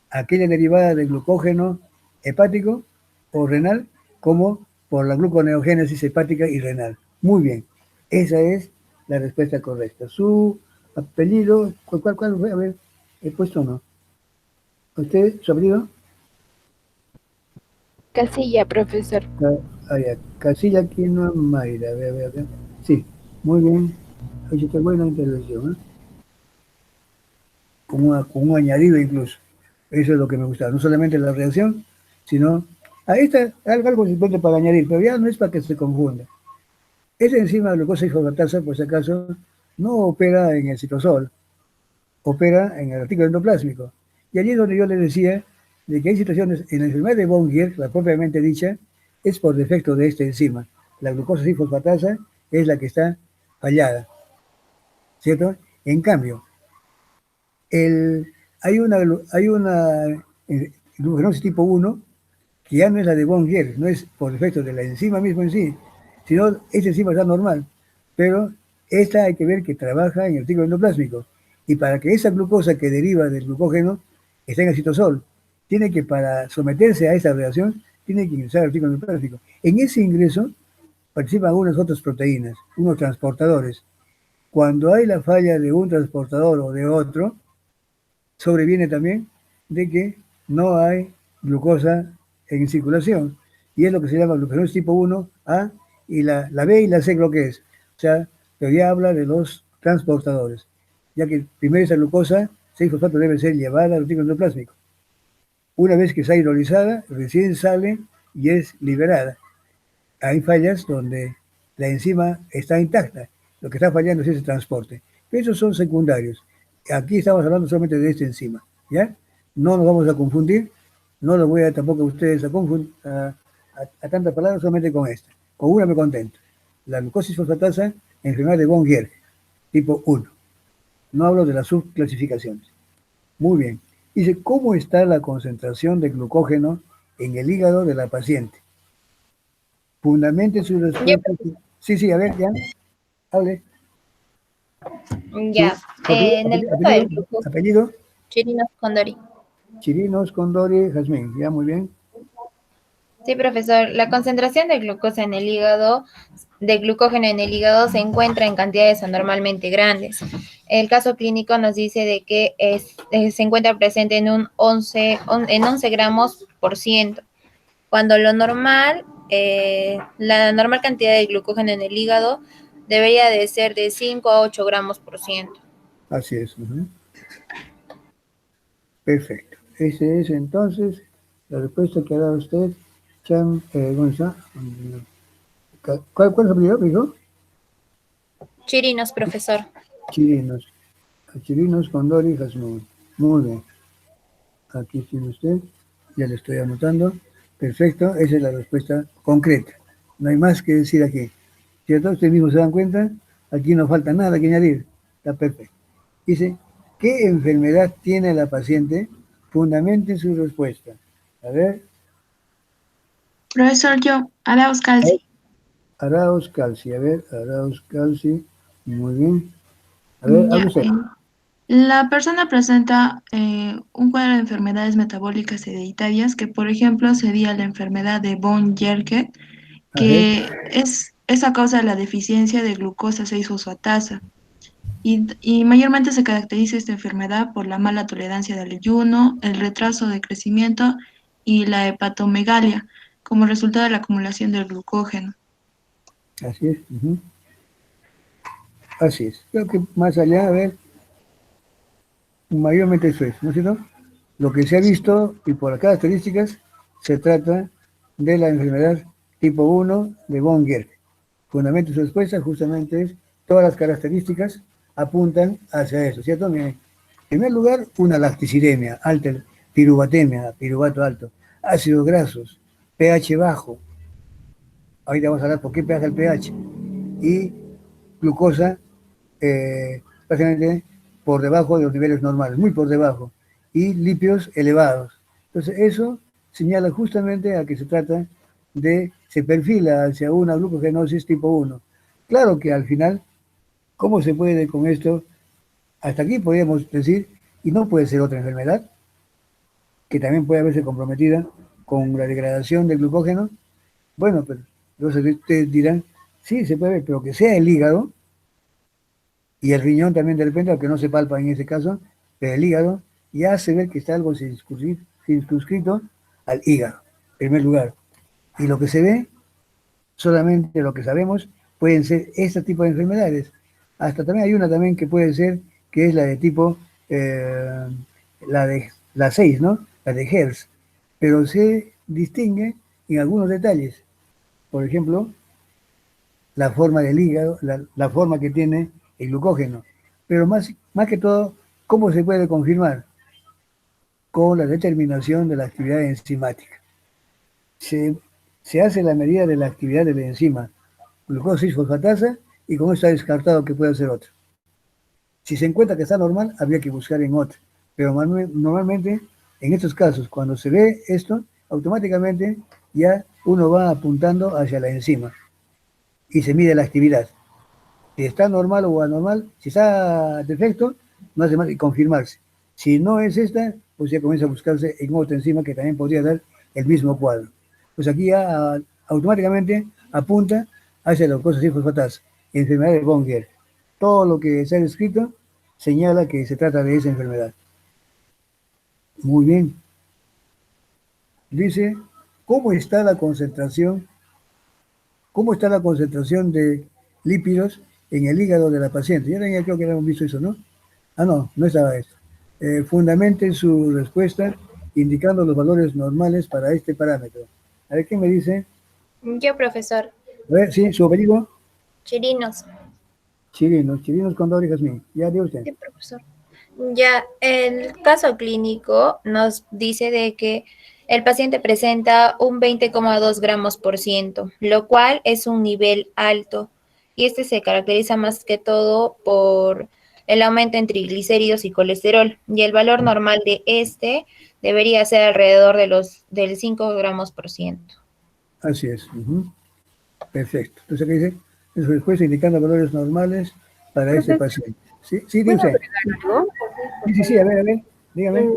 aquella derivada del glucógeno hepático o renal, como por la gluconeogénesis hepática y renal. Muy bien, esa es la respuesta correcta. Su apellido, ¿cuál fue? A ver, he puesto no. ¿Usted, su apellido? Casilla, profesor. Casilla Quinoa Mayra, a ver. Sí, muy bien. Oye, qué buena intervención, ¿eh? Con un añadido incluso. Eso es lo que me gusta, no solamente la reacción, sino ahí está algo simplemente para añadir, pero ya no es para que se confunda. Esta enzima glucosa isoflatasa, por si acaso, no opera en el citosol, opera en el retículo endoplásmico. Y allí es donde yo les decía de que hay situaciones, en la enfermedad de Bongier, la propiamente dicha, es por defecto de esta enzima. La glucosa isoflatasa es la que está fallada, ¿cierto? En cambio, hay una glucogenosis tipo 1 que ya no es la de Bongier, no es por defecto de la enzima misma en sí, sino esta enzima está normal, pero esta hay que ver que trabaja en el retículo endoplásmico, y para que esa glucosa que deriva del glucógeno esté en el citosol, tiene que, para someterse a esa reacción, tiene que ingresar al retículo endoplásmico. En ese ingreso participan algunas otras proteínas, unos transportadores. Cuando hay la falla de un transportador o de otro, sobreviene también de que no hay glucosa en circulación, y es lo que se llama glucogenosis tipo 1A, y la B y la C creo que es. O sea, pero ya habla de los transportadores, ya que primero esa glucosa 6-fosfato debe ser llevada al retículo endoplásmico. Una vez que está hidrolizada, recién sale y es liberada. Hay fallas donde la enzima está intacta, lo que está fallando es ese transporte. Esos son secundarios. Aquí estamos hablando solamente de esta enzima, ¿ya? No nos vamos a confundir, no los voy a tampoco a ustedes a confundir a tantas palabras, solamente con esta. Con una me contento. La glucosis fosfatasa, enfermedad de Bongier, tipo 1. No hablo de las subclasificaciones. Muy bien. Dice, ¿cómo está la concentración de glucógeno en el hígado de la paciente? Fundamente su respuesta. Sí, a ver, ya. Hable. Ya. En el caso del glucosa, ¿Apellido? Chirinos Condori. Chirinos Condori Jazmín. Ya, muy bien. Sí, profesor. La concentración de glucosa en el hígado, de glucógeno en el hígado, se encuentra en cantidades anormalmente grandes. El caso clínico nos dice de que se encuentra presente en 11 gramos por ciento, cuando lo normal la normal cantidad de glucógeno en el hígado debería de ser de 5 a 8 gramos por ciento. Así es. Ujú. Perfecto. Esa es entonces la respuesta que ha dado usted, ¿cómo está? ¿Cuál es el apellido, dijo? Chirinos, profesor. Chirinos. Chirinos, Condori, Jasmine. Muy bien. Aquí tiene usted. Ya le estoy anotando. Perfecto. Esa es la respuesta concreta. No hay más que decir aquí. ¿Cierto? Ustedes mismos se dan cuenta. Aquí no falta nada que añadir. Está perfecto. Dice, ¿qué enfermedad tiene la paciente? Fundamente su respuesta. A ver. Profesor, yo, Arauz Calci. Arauz Calci. A ver, Arauz Calci. Muy bien. A ver, hable Ya, usted. la persona presenta un cuadro de enfermedades metabólicas hereditarias que, por ejemplo, sería la enfermedad de von Gerke, A ver. que es a causa de la deficiencia de glucosa 6-fosfatasa. Y mayormente se caracteriza esta enfermedad por la mala tolerancia del ayuno, el retraso de crecimiento y la hepatomegalia, como resultado de la acumulación del glucógeno. Así es. Ujú. Así es. Creo que más allá, a ver, mayormente eso es, ¿no es cierto? Lo que se ha visto y por las características se trata de la enfermedad tipo 1 de von Gerke. Fundamento de su respuesta justamente es todas las características apuntan hacia eso, ¿cierto? Miren, en primer lugar, una lacticidemia, alta piruvatemia, piruvato alto, ácidos grasos, pH bajo. Ahorita vamos a hablar por qué baja el pH. Y glucosa prácticamente por debajo de los niveles normales, muy por debajo, y lípidos elevados. Entonces, eso señala justamente a que se trata se perfila hacia una glucogenosis tipo 1. Claro que al final, ¿cómo se puede con esto? Hasta aquí podríamos decir, y no puede ser otra enfermedad, que también puede verse comprometida con la degradación del glucógeno. Bueno, pero entonces ustedes dirán, sí, se puede ver, pero que sea el hígado, y el riñón también de repente, aunque no se palpa en ese caso, pero el hígado ya hace ver que está algo circunscrito al hígado, en primer lugar. Y lo que se ve, solamente lo que sabemos, pueden ser este tipo de enfermedades. Hasta también hay una también que puede ser, que es la de tipo, la 6, ¿no? La de Hertz. Pero se distingue en algunos detalles. Por ejemplo, la forma del hígado, la forma que tiene el glucógeno. Pero más que todo, ¿cómo se puede confirmar? Con la determinación de la actividad enzimática. Se hace la medida de la actividad de la enzima, glucosa 6-fosfatasa, y con eso está descartado que pueda ser otro. Si se encuentra que está normal, habría que buscar en otro. Pero normalmente, en estos casos, cuando se ve esto, automáticamente ya uno va apuntando hacia la enzima y se mide la actividad. Si está normal o anormal, si está defecto, no hace más que confirmarse. Si no es esta, pues ya comienza a buscarse en otra enzima que también podría dar el mismo cuadro. Pues aquí ya automáticamente apunta hacia la glucosa 6-fosfatasa, enfermedad de von Gerke. Todo lo que se ha descrito señala que se trata de esa enfermedad. Muy bien. Dice, ¿cómo está la concentración de lípidos en el hígado de la paciente? Ya creo que habíamos visto eso, ¿no? Ah, no, no estaba esto. Fundamente su respuesta indicando los valores normales para este parámetro. A ver, ¿qué me dice? Yo, profesor. A ver, sí, su apellido. Chirinos. Chirinos Condori Jazmín. Ya dio usted. Sí, profesor. Ya, el caso clínico nos dice de que el paciente presenta un 20,2 gramos por ciento, lo cual es un nivel alto. Y este se caracteriza más que todo por el aumento en triglicéridos y colesterol. Y el valor normal de este debería ser alrededor del 5 gramos por ciento. Así es. Ujú. Perfecto. Entonces, ¿qué dice? Es su respuesta indicando valores normales para este paciente. Sí, sí, ¿Puedo dice. agregar algo? Sí, a ver, dígame.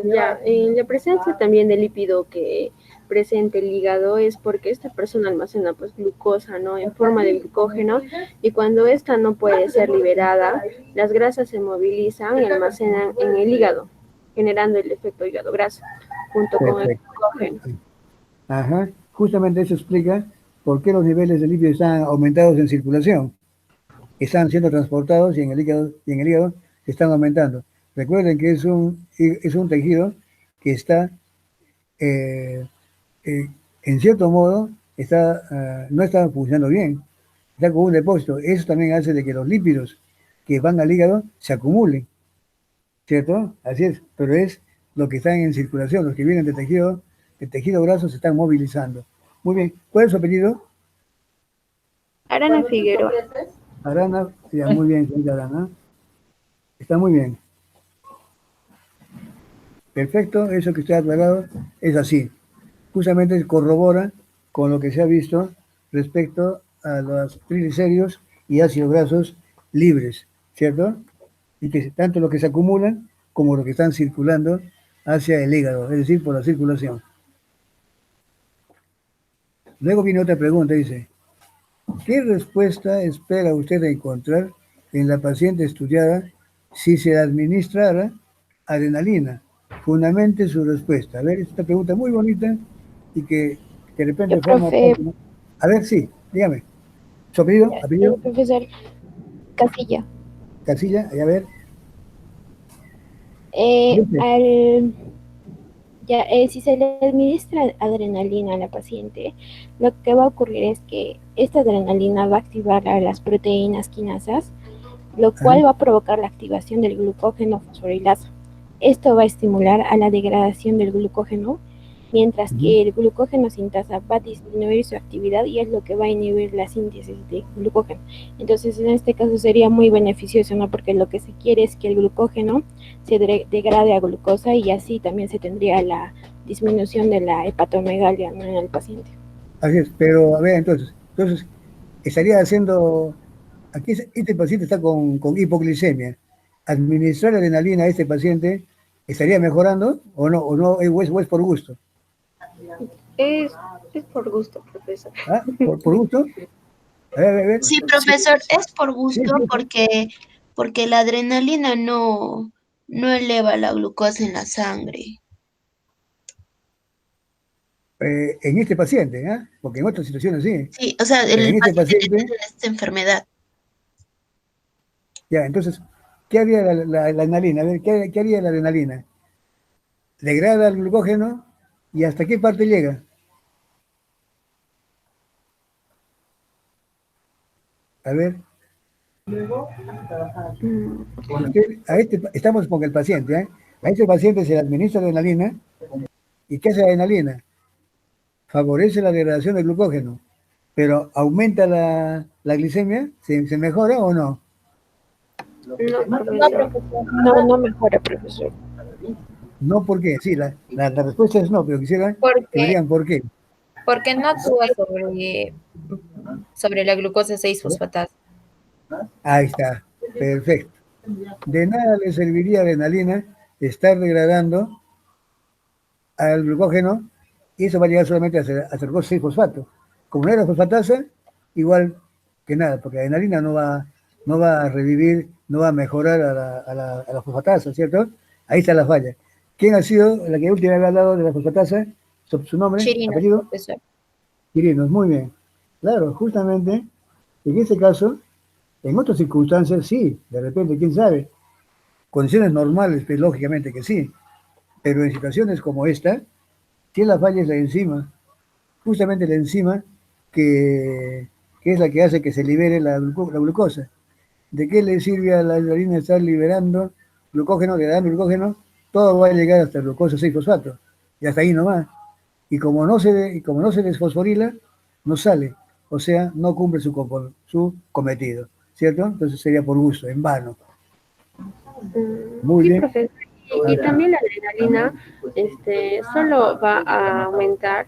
Ya, la presencia también de lípido que presenta el hígado es porque esta persona almacena pues glucosa, ¿no? En forma de glucógeno, y cuando esta no puede ser liberada, las grasas se movilizan y almacenan en el hígado, generando el efecto hígado graso, junto con el Perfecto. glucógeno. Ajá. Justamente eso explica por qué los niveles de lípidos están aumentados en circulación. Están siendo transportados y en el hígado están aumentando. Recuerden que es un tejido que está, eh, en cierto modo, no está funcionando bien. Está como un depósito. Eso también hace de que los lípidos que van al hígado se acumulen, ¿cierto? Así es, pero es lo que están en circulación, los que vienen del tejido graso se están movilizando. Muy bien, ¿cuál es su apellido? Arana Figueroa. Arana, ya, muy bien, señorita Arana. Está muy bien. Perfecto, eso que usted ha aclarado es así. Justamente corrobora con lo que se ha visto respecto a los triglicéridos y ácidos grasos libres, ¿cierto? Y que tanto los que se acumulan como los que están circulando hacia el hígado, es decir, por la circulación. Luego viene otra pregunta, dice, ¿qué respuesta espera usted encontrar en la paciente estudiada si se administrara adrenalina? Fundamente su respuesta. A ver, esta pregunta muy bonita y que de repente forma Profe, parte, ¿no? A ver, sí, dígame. ¿Su apellido? ¿Apellido? profesor Casilla. Casilla, a ver. Eh, Dice, al, si se le administra adrenalina a la paciente, lo que va a ocurrir es que esta adrenalina va a activar a las proteínas quinasas, lo cual va a provocar la activación del glucógeno fosforilasa. Esto va a estimular a la degradación del glucógeno, mientras que el glucógeno sintasa va a disminuir su actividad y es lo que va a inhibir la síntesis de glucógeno. Entonces, en este caso sería muy beneficioso, ¿no? Porque lo que se quiere es que el glucógeno se degrade a glucosa y así también se tendría la disminución de la hepatomegalia, ¿no?, en el paciente. así es, pero a ver, entonces estaría haciendo, aquí este paciente está con hipoglicemia. ¿Administrar adrenalina a este paciente estaría mejorando o no, o es por gusto? Es por gusto, profesor. ¿Ah? ¿Por gusto? A ver. Sí, profesor, es por Sí, gusto porque la adrenalina no eleva la glucosa en la sangre. En este paciente, ¿ah? Porque en otras situaciones sí. Sí, o sea, Pero el en este paciente que paciente, tiene esta enfermedad. ya, entonces, ¿qué haría la adrenalina? A ver, ¿qué haría la adrenalina? Degrada el glucógeno y ¿hasta qué parte llega? A ver, estamos con el paciente, ¿eh? A este paciente se le administra adrenalina y ¿qué hace la adrenalina? Favorece la degradación del glucógeno, pero ¿aumenta la glicemia? ¿Se mejora o no? No, profesor. No mejora, profesor. No, ¿por qué? Sí, la respuesta es no, pero quisiera que me digan por qué. Porque no actúa sobre la glucosa 6-fosfatasa. Ahí está, perfecto. De nada le serviría adrenalina estar degradando al glucógeno y eso va a llegar solamente a glucosa 6-fosfato. Como no era fosfatasa, igual que nada, porque la adrenalina no va a revivir, no va a mejorar a la fosfatasa, ¿cierto? Ahí está la falla. ¿Quién ha sido la que última vez ha hablado de la fosfatasa? ¿Su nombre? Chirinos, ¿Apellido? profesor. Chirinos, muy bien. Claro, justamente, en este caso, en otras circunstancias sí, de repente, quién sabe. Condiciones normales, pues lógicamente que sí, pero en situaciones como esta, si la falla es la enzima, justamente la enzima que es la que hace que se libere la glucosa. ¿De qué le sirve a la adrenalina estar liberando glucógeno, degradando glucógeno? Todo va a llegar hasta glucosa 6-fosfato, y hasta ahí nomás. Y como no se desfosforila, no sale, o sea, no cumple su cometido, ¿cierto? Entonces sería por gusto, en vano. Muy Sí, bien. profesor. Y también la adrenalina solo va a aumentar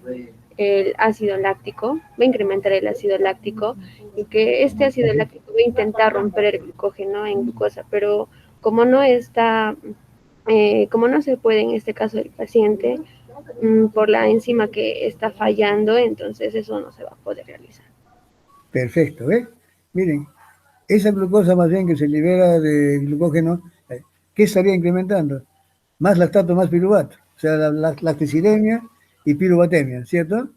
el ácido láctico, va a incrementar el ácido láctico y que este ácido láctico va a intentar romper el glucógeno en glucosa, pero como no está, como no se puede en este caso el paciente, por la enzima que está fallando, entonces eso no se va a poder realizar. Perfecto, ¿ves? Miren, esa glucosa más bien que se libera de glucógeno, ¿qué estaría incrementando? Más lactato, más piruvato. O sea, la lactocidemia y piruvatemia, ¿cierto?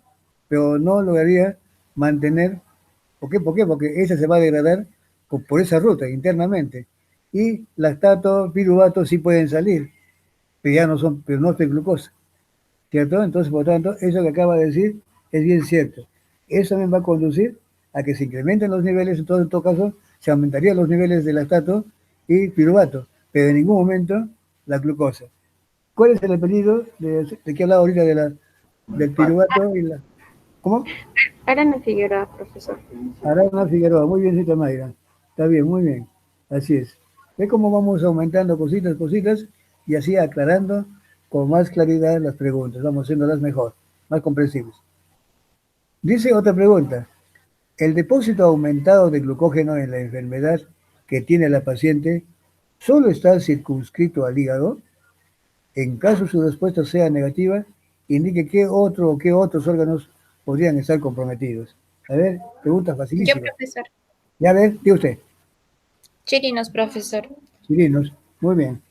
pero no lograría mantener. ¿Por qué? ¿Por qué? Porque esa se va a degradar por esa ruta internamente. Y lactato, piruvato sí pueden salir, pero ya no son, pero no es glucosa, ¿cierto? Entonces, por tanto, eso que acaba de decir es bien cierto. Eso también va a conducir a que se incrementen los niveles, entonces en todo caso se aumentarían los niveles de lactato y piruvato, pero en ningún momento la glucosa. ¿Cuál es el apellido de que he hablado ahorita del piruvato y la... ¿Cómo? Arana Figueroa, profesor. Arana Figueroa, muy bien, cita Mayra. Está bien, muy bien. Así es. Ve cómo vamos aumentando cositas, cositas, y así aclarando con más claridad las preguntas. Vamos haciéndolas mejor, más comprensibles. Dice otra pregunta. ¿El depósito aumentado de glucógeno en la enfermedad que tiene la paciente solo está circunscrito al hígado? En caso su respuesta sea negativa, indique qué otro o qué otros órganos podrían estar comprometidos. A ver, pregunta Yo, facilísima. profesor. Ya a ver, diga usted. Chirinos, profesor. Chirinos, muy bien.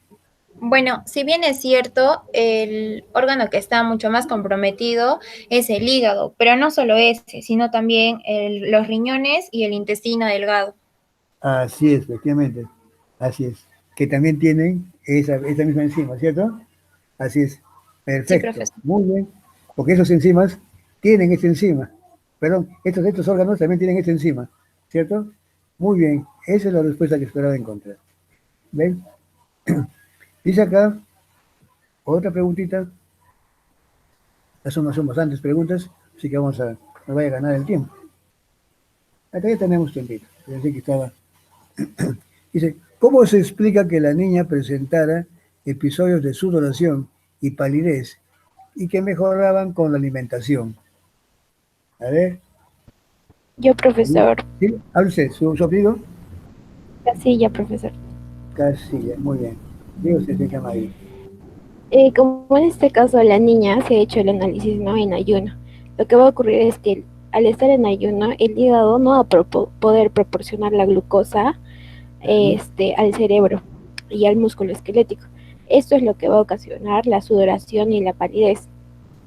Bueno, si bien es cierto, el órgano que está mucho más comprometido es el hígado, pero no solo ese, sino también los riñones y el intestino delgado. Así es, efectivamente. Así es. Que también tienen esa misma enzima, ¿cierto? Así es. Sí, Perfecto. profesor. Muy bien. Porque esos enzimas tienen esta enzima. Perdón, estos órganos también tienen esta enzima, ¿cierto? Muy bien. Esa es la respuesta que esperaba encontrar. ¿Ven? Dice acá otra preguntita. Son bastantes preguntas, así que nos vaya a ganar el tiempo. Acá ya tenemos tiempito. Pensé que estaba. Dice, ¿cómo se explica que la niña presentara episodios de sudoración y palidez y que mejoraban con la alimentación? A ver, Yo, profesor. ¿sí? ¿Hable usted, su apellido? Casilla, profesor. Casilla, muy bien. Digo usted, se llama ahí. Como en este caso la niña se ha hecho el análisis no en ayuno, lo que va a ocurrir es que al estar en ayuno el hígado no va a poder proporcionar la glucosa al cerebro y al músculo esquelético. Esto es lo que va a ocasionar la sudoración y la palidez.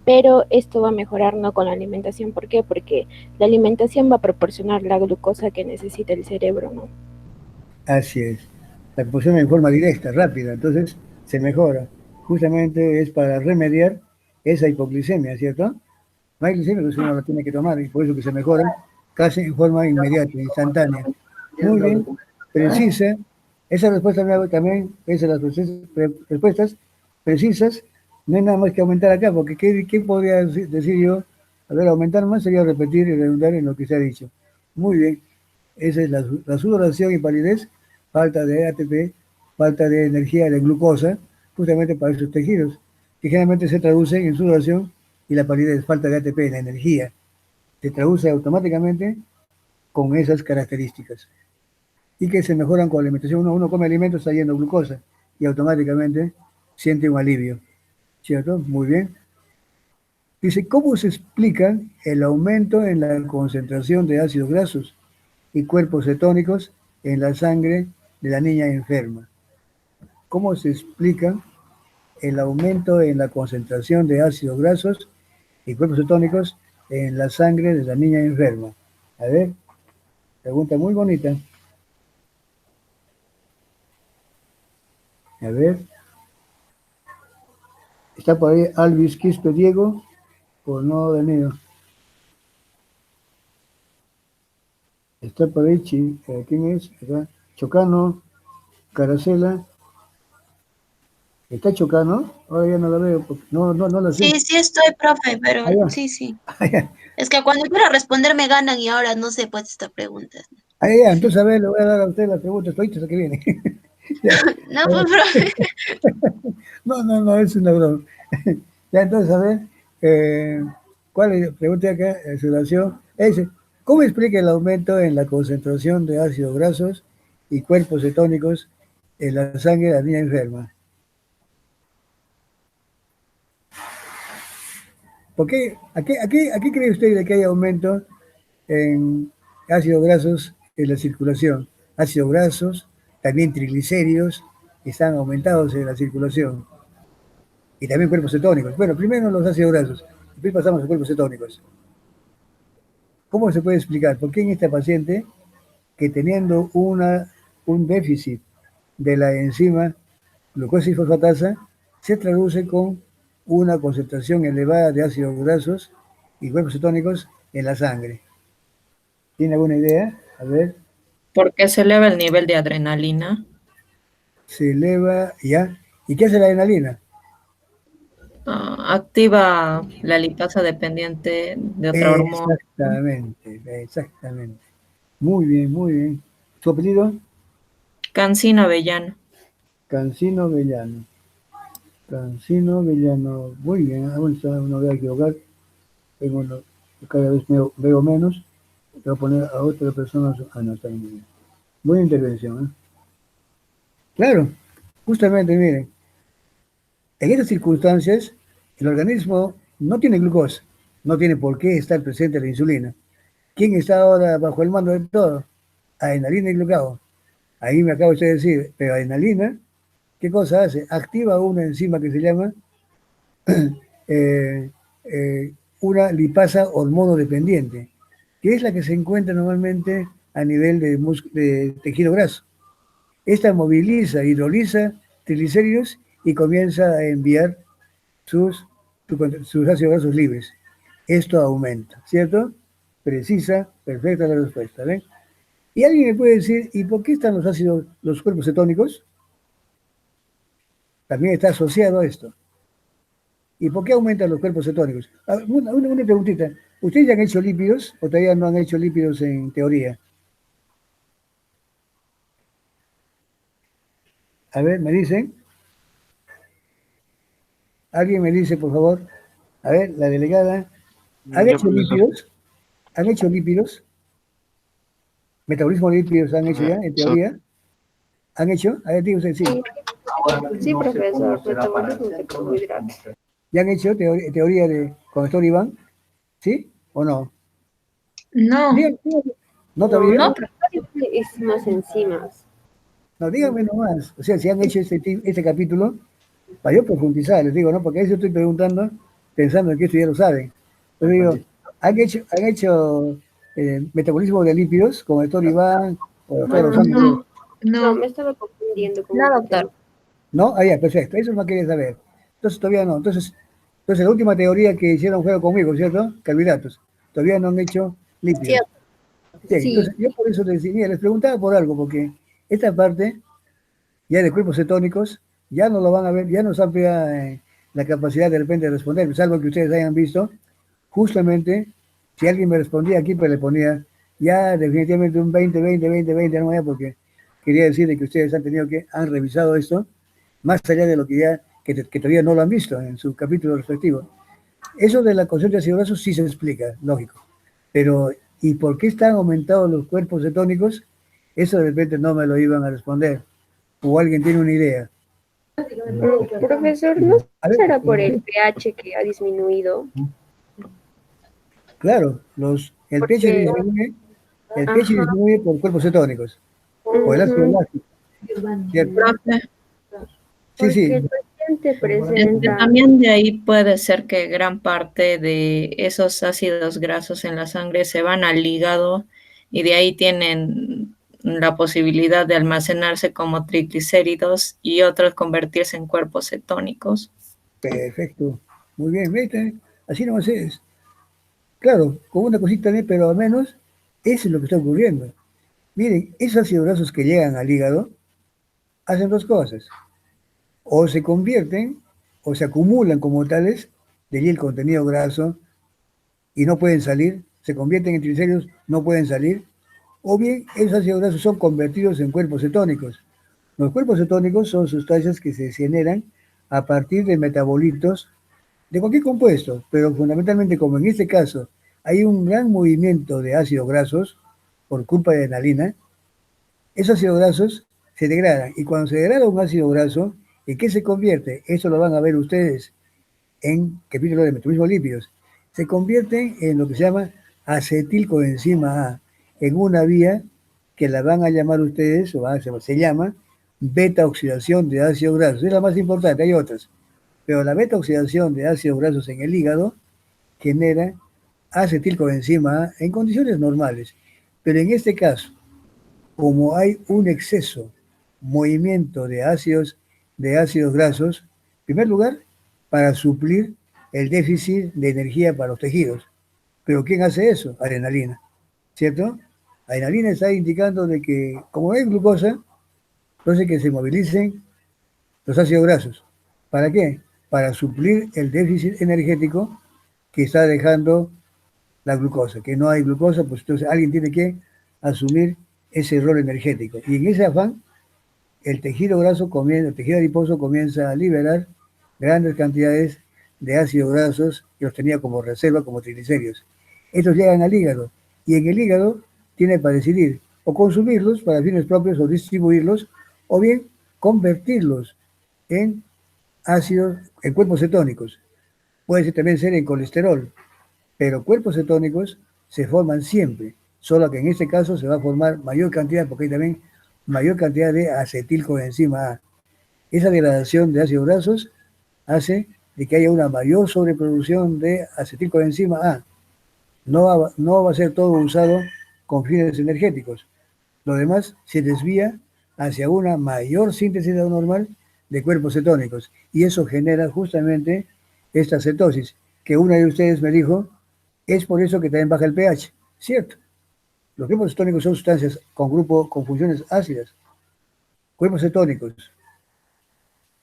Pero esto va a mejorar no con la alimentación. ¿Por qué? Porque la alimentación va a proporcionar la glucosa que necesita el cerebro, ¿no? Así es. La proporciona en forma directa, rápida, entonces se mejora. Justamente es para remediar esa hipoglicemia, ¿cierto? No hay glicemia, entonces uno la tiene que tomar y por eso que se mejora casi en forma inmediata, instantánea. Muy bien, precisa. Esa respuesta me hago también, esas las respuestas precisas. No hay nada más que aumentar acá, porque ¿qué podría decir yo? A ver, aumentar más sería repetir y redundar en lo que se ha dicho. Muy bien. Esa es la sudoración y palidez, falta de ATP, falta de energía de glucosa, justamente para esos tejidos, que generalmente se traducen en sudoración y la palidez, falta de ATP, la energía, se traduce automáticamente con esas características. Y que se mejoran con la alimentación. Uno come alimentos, está yendo glucosa y automáticamente siente un alivio. ¿Cierto? Muy bien. Dice, ¿cómo se explica el aumento en la concentración de ácidos grasos y cuerpos cetónicos en la sangre de la niña enferma? ¿Cómo se explica el aumento en la concentración de ácidos grasos y cuerpos cetónicos en la sangre de la niña enferma? A ver, pregunta muy bonita. A ver, está por ahí Alvis Quispe Diego, o no de niño. Está por ahí, ¿quién es? Acá, Chocano, Caracela. ¿Está Chocano? Ahora ya no la veo, porque no la sé. Sí, sí estoy, profe, pero Allá, sí, sí. allá, Es que cuando quiero responder me ganan y ahora no sé pues esta pregunta. allá. Entonces, a ver, le voy a dar a usted las preguntas, toditas que viene. Ya, No, pues, profe. no, es una broma. Ya, entonces, a ver, ¿cuál es? Pregunta acá, su relación. Dice, ¿cómo explica el aumento en la concentración de ácidos grasos y cuerpos cetónicos en la sangre de la niña enferma? ¿Por qué? ¿A qué cree usted de que hay aumento en ácidos grasos en la circulación? Ácidos grasos, también triglicéridos, están aumentados en la circulación. Y también cuerpos cetónicos. Bueno, primero los ácidos grasos, después pasamos a cuerpos cetónicos. ¿Cómo se puede explicar? ¿Por qué en esta paciente, que teniendo un déficit de la enzima glucosa fosfatasa, se traduce con una concentración elevada de ácidos grasos y cuerpos cetónicos en la sangre? ¿Tiene alguna idea? A ver, Porque se eleva el nivel de adrenalina. se eleva ya. ¿Y qué hace la adrenalina? Activa la lipasa dependiente de otra hormona. Exactamente, exactamente. Muy bien, muy bien. ¿Tu apellido? Cancino avellano. Cancino Vellano. Cancino Vellano. Muy bien, aún no voy a equivocar. Tengo cada vez veo menos. Voy a poner a otra persona. No, está muy bien. Buena intervención, ¿eh? Claro, justamente, miren, en estas circunstancias, el organismo no tiene glucosa, no tiene por qué estar presente la insulina. ¿Quién está ahora bajo el mando de todo? Adrenalina y glucagón. Ahí me acaba usted de decir, pero adrenalina, ¿qué cosa hace? Activa una enzima que se llama eh, una lipasa hormonodependiente, que es la que se encuentra normalmente a nivel de tejido graso. Esta moviliza, hidroliza triglicéridos y comienza a enviar sus ácidos grasos libres. Esto aumenta, ¿cierto? Precisa, perfecta la respuesta, ¿ven? Y alguien me puede decir, ¿y por qué están los cuerpos cetónicos? También está asociado a esto. ¿Y por qué aumentan los cuerpos cetónicos? Una preguntita. ¿Ustedes ya han hecho lípidos o todavía no han hecho lípidos en teoría? A ver, ¿me dicen? ¿Alguien me dice, por favor? A ver, la delegada. ¿Han Yo, hecho profesor. lípidos? ¿Han hecho lípidos? ¿Metabolismo de lípidos han hecho ya, en teoría? ¿Han hecho? A ver, díganse, sí. Sí, profesor, metabolismo de carbohidratos. ¿Ya han hecho teoría con el doctor Iván? ¿Sí o no? No, Díganme, ¿no todavía? no, Hicimos enzimas. No, díganme nomás. O sea, si han hecho este capítulo, para yo profundizar, les digo, ¿no? Porque a veces estoy preguntando, pensando en que esto ya lo saben. Pero digo, ¿han hecho metabolismo de lípidos con el doctor Iván o el doctor Rosando? no, No, no, me estaba confundiendo con No, otro doctor. tema. ¿No? Ah, ya, perfecto. Eso es lo que quería saber. Entonces, todavía no. Entonces, la última teoría que hicieron fue conmigo, ¿cierto? Carbohidratos. Todavía no han hecho lípidos. Sí, Sí. entonces, yo por eso les decía, les preguntaba por algo, porque esta parte ya de cuerpos cetónicos ya no lo van a ver, ya nos amplia la capacidad de repente de responder, salvo que ustedes hayan visto, justamente, si alguien me respondía aquí, pues le ponía ya definitivamente un 20, 20, 20, 20, no, porque quería decirle que ustedes han revisado esto, más allá de lo que ya, que todavía no lo han visto en su capítulo respectivo. Eso de la concentración de ácido graso sí se explica, lógico. Pero, ¿y por qué están aumentados los cuerpos cetónicos? Eso de repente no me lo iban a responder. O alguien tiene una idea. Profesor, ¿no A ver, será por el pH que ha disminuido? claro, el pH Porque, disminuye, el pH ajá, disminuye por cuerpos cetónicos, o el ácido ujú, láctico, ¿cierto? Profe, Sí, porque sí, el paciente es que presenta, también de ahí puede ser que gran parte de esos ácidos grasos en la sangre se van al hígado y de ahí tienen la posibilidad de almacenarse como triglicéridos y otros convertirse en cuerpos cetónicos. perfecto. Muy bien, ¿viste? Así nomás es. Claro, con una cosita, pero al menos eso es lo que está ocurriendo. Miren, esos ácidos grasos que llegan al hígado hacen dos cosas. O se convierten o se acumulan como tales, de allí el contenido graso, y no pueden salir, se convierten en triglicéridos, no pueden salir, o bien esos ácidos grasos son convertidos en cuerpos cetónicos. Los cuerpos cetónicos son sustancias que se generan a partir de metabolitos de cualquier compuesto, pero fundamentalmente como en este caso hay un gran movimiento de ácidos grasos por culpa de adrenalina, esos ácidos grasos se degradan y cuando se degrada un ácido graso, ¿en qué se convierte? Eso lo van a ver ustedes en capítulo de metabolismo de lípidos. Se convierten en lo que se llama acetilcoenzima A, en una vía que la van a llamar ustedes, se llama beta oxidación de ácidos grasos. Es la más importante, hay otras. Pero la beta oxidación de ácidos grasos en el hígado genera acetilcoenzima A en condiciones normales. Pero en este caso, como hay un exceso, movimiento de ácidos grasos, en primer lugar, para suplir el déficit de energía para los tejidos. ¿Pero quién hace eso? Adrenalina, ¿cierto? Adrenalina está indicando de que, como hay glucosa, entonces que se movilicen los ácidos grasos. ¿Para qué? Para suplir el déficit energético que está dejando la glucosa. Que no hay glucosa, pues entonces alguien tiene que asumir ese rol energético. Y en ese afán, el tejido graso comienza, el tejido adiposo comienza a liberar grandes cantidades de ácidos grasos que los tenía como reserva, como triglicéridos. Estos llegan al hígado y en el hígado tiene para decidir o consumirlos para fines propios o distribuirlos o bien convertirlos en ácidos, en cuerpos cetónicos. Puede también ser en colesterol, pero cuerpos cetónicos se forman siempre, solo que en este caso se va a formar mayor cantidad, porque hay también mayor cantidad de acetilcoenzima A. Esa degradación de ácidos grasos hace de que haya una mayor sobreproducción de acetilcoenzima A. No va a ser todo usado con fines energéticos. Lo demás se desvía hacia una mayor síntesis normal de cuerpos cetónicos. Y eso genera justamente esta cetosis, que una de ustedes me dijo, es por eso que también baja el pH. Cierto. Los cuerpos cetónicos son sustancias con funciones ácidas. Cuerpos cetónicos,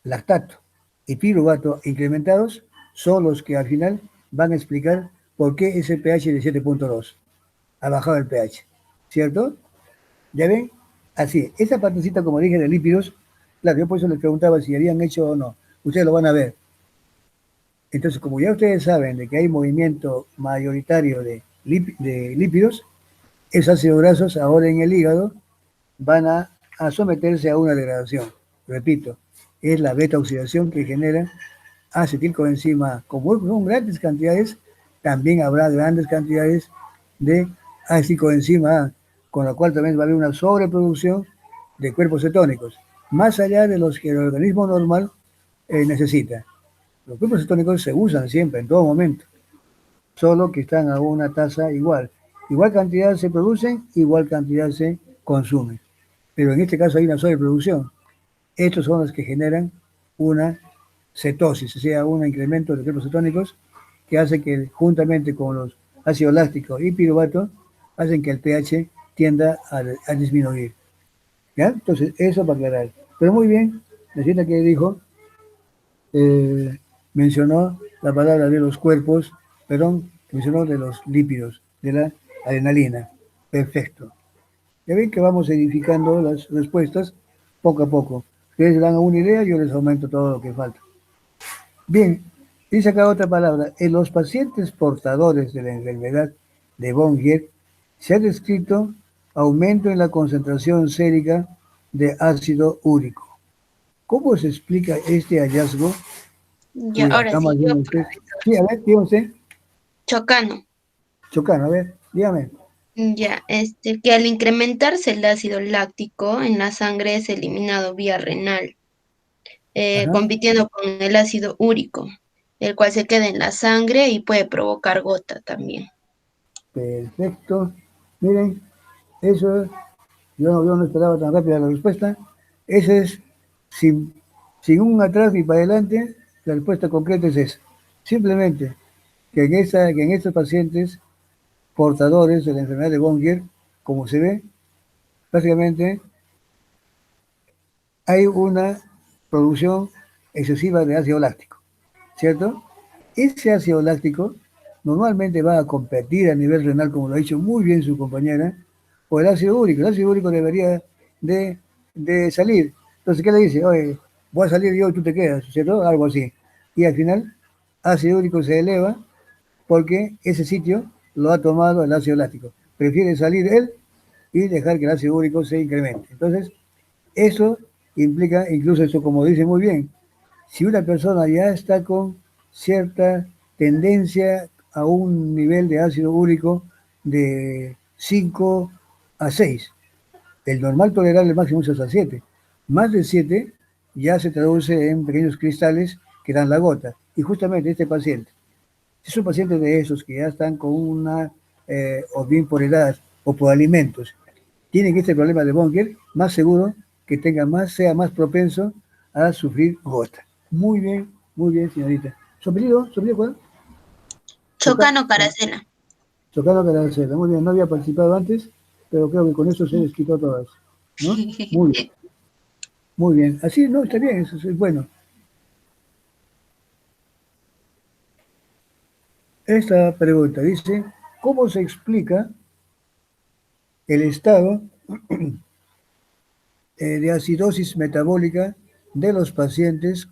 lactato y piruvato incrementados son los que al final van a explicar por qué ese pH de 7.2 ha bajado el pH. ¿Cierto? ¿Ya ven? Así, esa partecita, como dije, de lípidos, claro, yo por eso les preguntaba si habían hecho o no. Ustedes lo van a ver. Entonces, como ya ustedes saben de que hay movimiento mayoritario de lípidos, esos ácidos grasos ahora en el hígado van a someterse a una degradación. Repito, es la beta oxidación que genera acetilcoenzima A. Como son grandes cantidades, también habrá grandes cantidades de acetilcoenzima A, con la cual también va a haber una sobreproducción de cuerpos cetónicos, más allá de los que el organismo normal necesita. Los cuerpos cetónicos se usan siempre, en todo momento, solo que están a una tasa igual. Igual cantidad se producen, igual cantidad se consumen. Pero en este caso hay una sobreproducción. Estos son los que generan una cetosis, o sea, un incremento de cuerpos cetónicos que hace que, juntamente con los ácidos lácticos y piruvato, hacen que el pH tienda a disminuir. ¿Ya? Entonces, eso para aclarar. Pero muy bien, la señora que dijo, mencionó la palabra de los cuerpos, mencionó de los lípidos, de la adrenalina. Perfecto. Ya ven que vamos edificando las respuestas poco a poco. Ustedes dan una idea, yo les aumento todo lo que falta. Bien, dice acá otra palabra. En los pacientes portadores de la enfermedad de Bonnier se ha descrito aumento en la concentración sérica de ácido úrico. ¿Cómo se explica este hallazgo? Ya, ahora sí, yo, sí, a ver, dígame usted. Chocano. Chocano, a ver, dígame. Ya, que al incrementarse el ácido láctico en la sangre es eliminado vía renal, compitiendo con el ácido úrico, el cual se queda en la sangre y puede provocar gota también. Perfecto. Miren, eso, yo no esperaba tan rápida la respuesta. Ese es, sin un atrás ni para adelante, la respuesta concreta es esa. Simplemente que en estos pacientes portadores de la enfermedad de Bonnier, como se ve, básicamente hay una producción excesiva de ácido láctico, ¿cierto? Ese ácido láctico normalmente va a competir a nivel renal, como lo ha dicho muy bien su compañera, por el ácido úrico. El ácido úrico debería de salir. Entonces, ¿qué le dice? Oye, voy a salir yo y tú te quedas, ¿cierto? Algo así. Y al final, ácido úrico se eleva porque ese sitio lo ha tomado el ácido láctico. Prefiere salir él y dejar que el ácido úrico se incremente. Entonces, eso implica, incluso eso como dice muy bien, si una persona ya está con cierta tendencia a un nivel de ácido úrico de 5 a 6, el normal tolerable máximo es hasta 7. Más de 7 ya se traduce en pequeños cristales que dan la gota. Y justamente este paciente, Si son pacientes de esos que ya están con una, o bien por edad o por alimentos, tienen este problema de Bonker, más seguro que tenga más, sea más propenso a sufrir gota. Muy bien, señorita. ¿Su apellido? ¿Su apellido cuál? Chocano Caracela. Chocano Caracela. Muy bien, no había participado antes, pero creo que con eso se les quitó todas. ¿No? Muy bien. Muy bien. Así, no, está bien, eso es bueno. Esta pregunta dice, ¿cómo se explica el estado de acidosis metabólica de los pacientes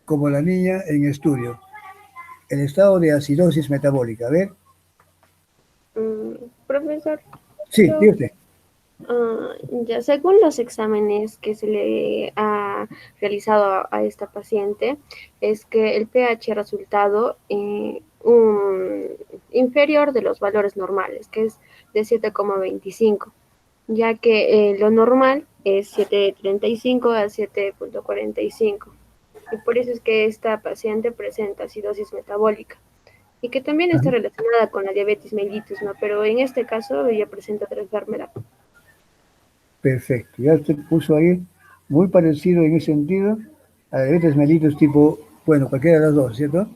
como la niña en estudio? El estado de acidosis metabólica. A ver. Profesor, Sí, yo, dígate. ya según los exámenes que se le ha realizado a esta paciente, es que el pH ha resultado inferior de los valores normales, que es de 7,25, ya que lo normal es 7,35 a 7,45. Y por eso es que esta paciente presenta acidosis metabólica y que también está relacionada con la diabetes mellitus, ¿no? Pero en este caso ella presenta otra enfermedad. Perfecto. Ya usted puso ahí muy parecido en ese sentido a la diabetes mellitus tipo, bueno, cualquiera de las dos, ¿cierto?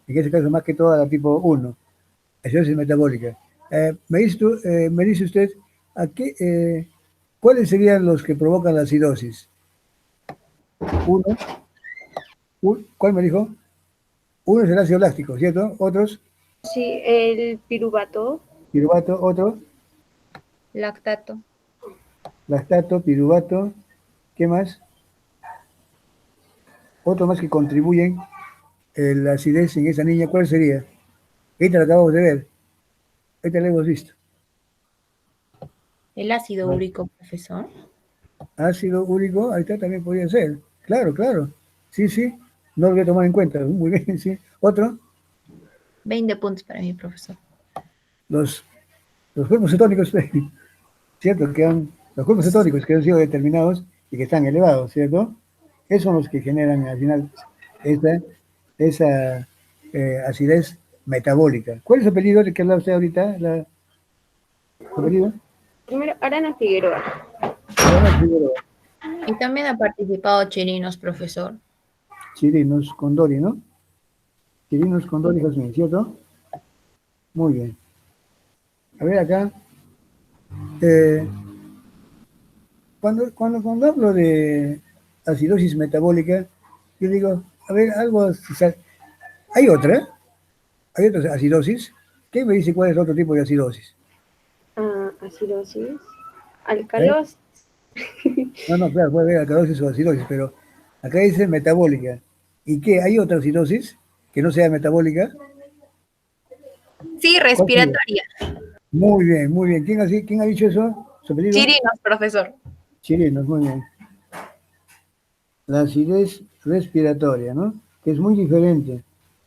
En este caso más que todo a la tipo 1, acidosis metabólica. Me dice usted, ¿a qué, ¿cuáles serían los que provocan la acidosis? Uno, ¿cuál me dijo? Uno es el ácido láctico, ¿cierto? Otros, Sí, el piruvato. piruvato, otro, Lactato. lactato, piruvato, ¿qué más? Otro más que contribuyen la acidez en esa niña, ¿cuál sería? Esta la acabamos de ver, esta la hemos visto. El ácido úrico, profesor. Ácido úrico, ahí está, también podría ser. Claro, claro. Sí, sí, no lo voy a tomar en cuenta. Muy bien, sí. Otro, 20 puntos para mi profesor. los cuerpos cetónicos, ¿cierto? Los cuerpos cetónicos que han sido determinados y que están elevados, ¿cierto? Esos son los que generan al final esa acidez metabólica. ¿Cuál es el apellido de que habla usted ahorita? ¿Su apellido? Primero, Arana Figueroa. Y también ha participado Chirinos, profesor. Chirinos Condori, ¿no? Chirinos Condori Jazmín, ¿cierto? Muy bien. A ver acá. Cuando hablo de acidosis metabólica, yo digo, a ver, algo, hay otra acidosis. ¿Qué me dice cuál es el otro tipo de acidosis? Acidosis, ¿Eh? alcalosis. No, claro, puede haber alcalosis o acidosis, pero acá dice metabólica. ¿Y qué? ¿Hay otra acidosis que no sea metabólica? Sí, ¿Cuál sería? respiratoria. Muy bien. ¿Quién ha dicho eso? ¿Su apellido? Chirinos, profesor. Chirinos, muy bien. La acidez respiratoria, ¿no? Que es muy diferente.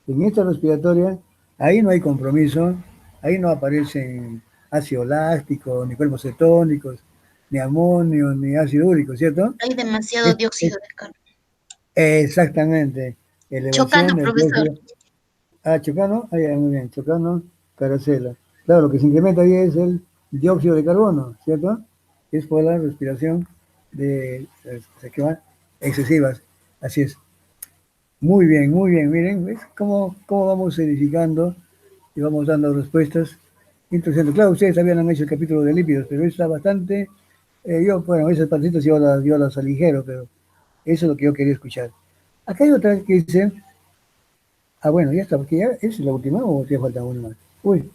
En esta respiratoria, ahí no hay compromiso, ahí no aparecen ácido láctico, ni cuerpos cetónicos, ni amonio, ni ácido úrico, ¿cierto? Hay demasiado dióxido de carbono. Exactamente. Chocano, Elevación del profesor. dióxido. Chocano, muy bien, Chocano, Caracela. Claro, lo que se incrementa ahí es el dióxido de carbono, ¿cierto? Es por la respiración excesivas. Así es. Muy bien, miren, ¿ves cómo vamos edificando y vamos dando respuestas? Interesante. Claro, ustedes habían hecho el capítulo de lípidos, pero está bastante, esas partitas yo las aligero, pero eso es lo que yo quería escuchar. Acá hay otra que dice, bueno, ya está, porque ya es la última o te falta una más. Uy,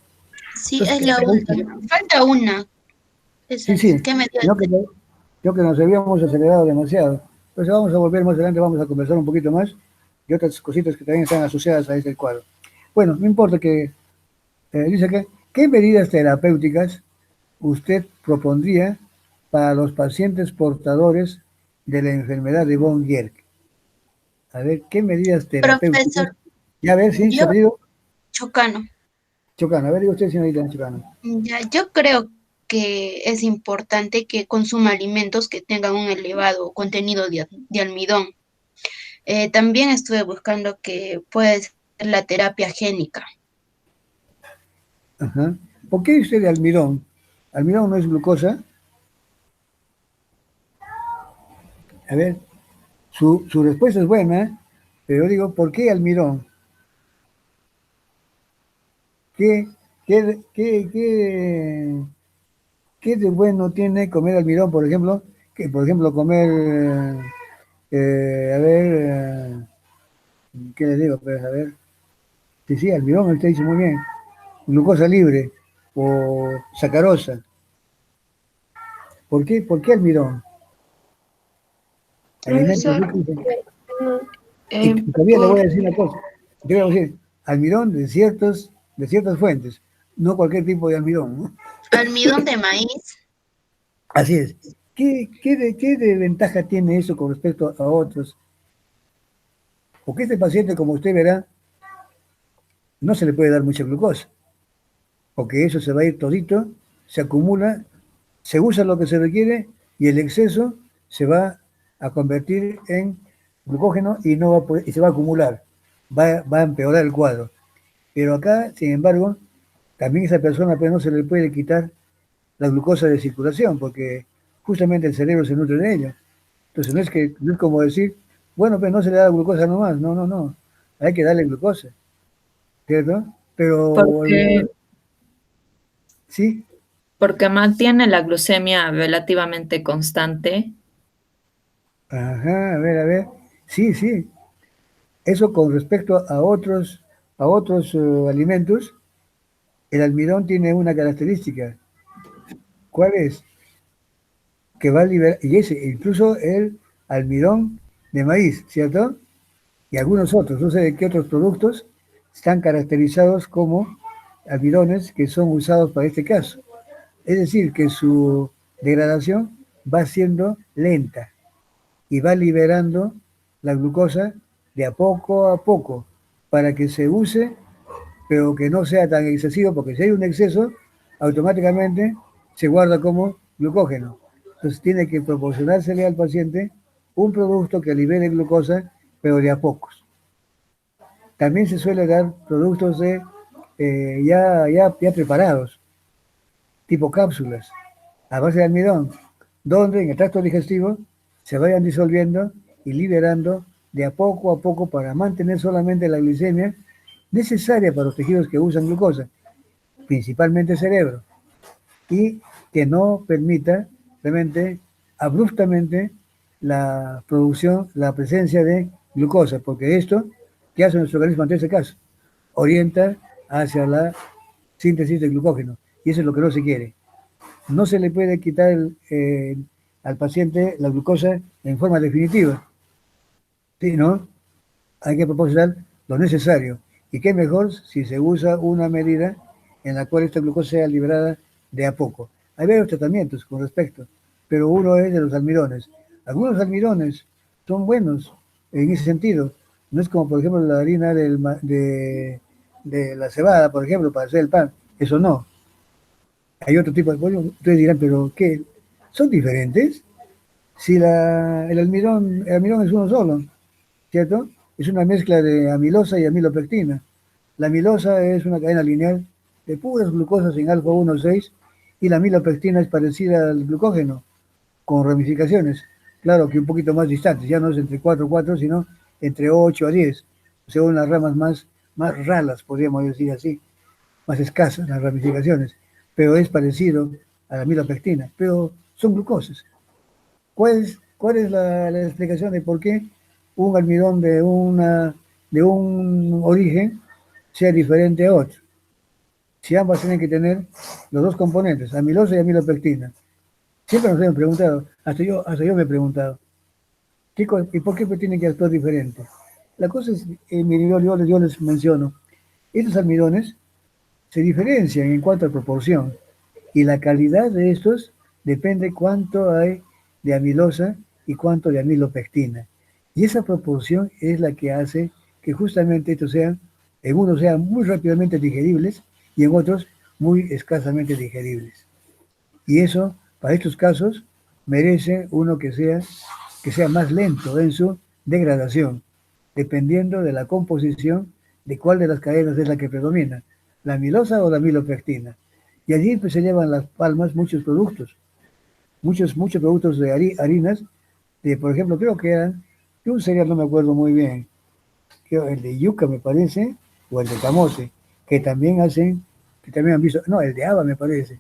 Sí, entonces, es la última. Falta una. Esa sí, es. ¿Qué me dio? yo que nos habíamos acelerado demasiado. Entonces vamos a volver más adelante, vamos a conversar un poquito más y otras cositas que también están asociadas a este cuadro. Bueno, no importa que, dice que, ¿qué medidas terapéuticas usted propondría para los pacientes portadores de la enfermedad de von Gierk? A ver, ¿qué medidas terapéuticas? Profesor, Ya a ver, sí, yo, perdido. Chocano. Chocano, a ver, diga usted, señorita Chocano. Ya, yo creo que es importante que consuma alimentos que tengan un elevado contenido de almidón. También estuve buscando que puede la terapia génica. Ajá. ¿Por qué usted de almidón? ¿Almidón no es glucosa? A ver, su respuesta es buena, pero yo digo, ¿por qué almidón? ¿Qué, qué de bueno tiene comer almidón, por ejemplo? Que, por ejemplo, comer, a ver, ¿qué le digo? Pues, a ver, sí, almidón, usted dice muy bien, glucosa libre o sacarosa. ¿Por qué almidón? Alimentos Profesor, ricos No, y todavía le voy a decir una por, cosa. Te voy a decir, almidón de ciertas fuentes, no cualquier tipo de almidón, ¿no? Almidón de maíz. Así es. ¿Qué de ventaja tiene eso con respecto a otros? Porque este paciente, como usted verá, no se le puede dar mucha glucosa, porque eso se va a ir todito, se acumula, se usa lo que se requiere y el exceso se va a convertir en glucógeno y no va a poder- y se va a acumular, va a empeorar el cuadro. Pero acá, sin embargo, también esa persona pues, no se le puede quitar la glucosa de circulación, porque justamente el cerebro se nutre de ella. Entonces no es como decir, bueno, pues no se le da glucosa nomás, no, no, no, hay que darle glucosa, ¿cierto? Pero Porque, sí, porque mantiene la glucemia relativamente constante. ajá, a ver, sí, sí, eso con respecto a otros alimentos, el almidón tiene una característica, ¿cuál es? Que va a liberar, y ese, incluso el almidón de maíz, ¿cierto? Y algunos otros, no sé de qué otros productos están caracterizados como almidones que son usados para este caso. Es decir, que su degradación va siendo lenta y va liberando la glucosa de a poco para que se use, pero que no sea tan excesivo, porque si hay un exceso, automáticamente se guarda como glucógeno. Entonces tiene que proporcionársele al paciente un producto que libere glucosa, pero de a pocos. También se suele dar productos ya preparados, tipo cápsulas, a base de almidón, donde en el tracto digestivo se vayan disolviendo y liberando de a poco para mantener solamente la glicemia necesaria para los tejidos que usan glucosa, principalmente el cerebro, y que no permita realmente abruptamente la producción, la presencia de glucosa, porque esto, ¿qué hace nuestro organismo ante este caso? Orienta hacia la síntesis de glucógeno, y eso es lo que no se quiere. No se le puede quitar al paciente la glucosa en forma definitiva, sino hay que proporcionar lo necesario. Y qué mejor si se usa una medida en la cual esta glucosa sea liberada de a poco. Hay varios tratamientos con respecto, pero uno es de los almidones. Algunos almidones son buenos en ese sentido. No es como, por ejemplo, la harina de la cebada, por ejemplo, para hacer el pan. Eso no. Hay otro tipo de pollo. Ustedes dirán, ¿pero qué? ¿Son diferentes? Si el almidón es uno solo, ¿cierto? Es una mezcla de amilosa y amilopectina. La amilosa es una cadena lineal de puras glucosas en alfa 1,6 y la amilopectina es parecida al glucógeno, con ramificaciones. Claro que un poquito más distantes, ya no es entre 4 4, sino entre 8 a 10, según las ramas más ralas, podríamos decir así, más escasas las ramificaciones, pero es parecido a la amilopectina, pero son glucosas. ¿Cuál es la explicación de por qué un almidón de un origen sea diferente a otro? Si ambas tienen que tener los dos componentes, amilosa y amilopectina. Siempre nos hemos preguntado, hasta yo me he preguntado, ¿y por qué tienen que actuar diferente? La cosa es, mire, yo les menciono, estos almidones se diferencian en cuanto a proporción y la calidad de estos depende cuánto hay de amilosa y cuánto de amilopectina. Y esa proporción es la que hace que justamente estos en unos sean muy rápidamente digeribles y en otros muy escasamente digeribles. Y eso, para estos casos, merece uno que sea más lento en su degradación, dependiendo de la composición de cuál de las cadenas es la que predomina, la amilosa o la amilopectina. Y allí pues, se llevan las palmas muchos productos, muchos productos de harinas, de, por ejemplo, creo que eran, de un cereal no me acuerdo muy bien, creo el de yuca me parece, o el de camote, que también hacen, que también han visto, no, el de haba me parece,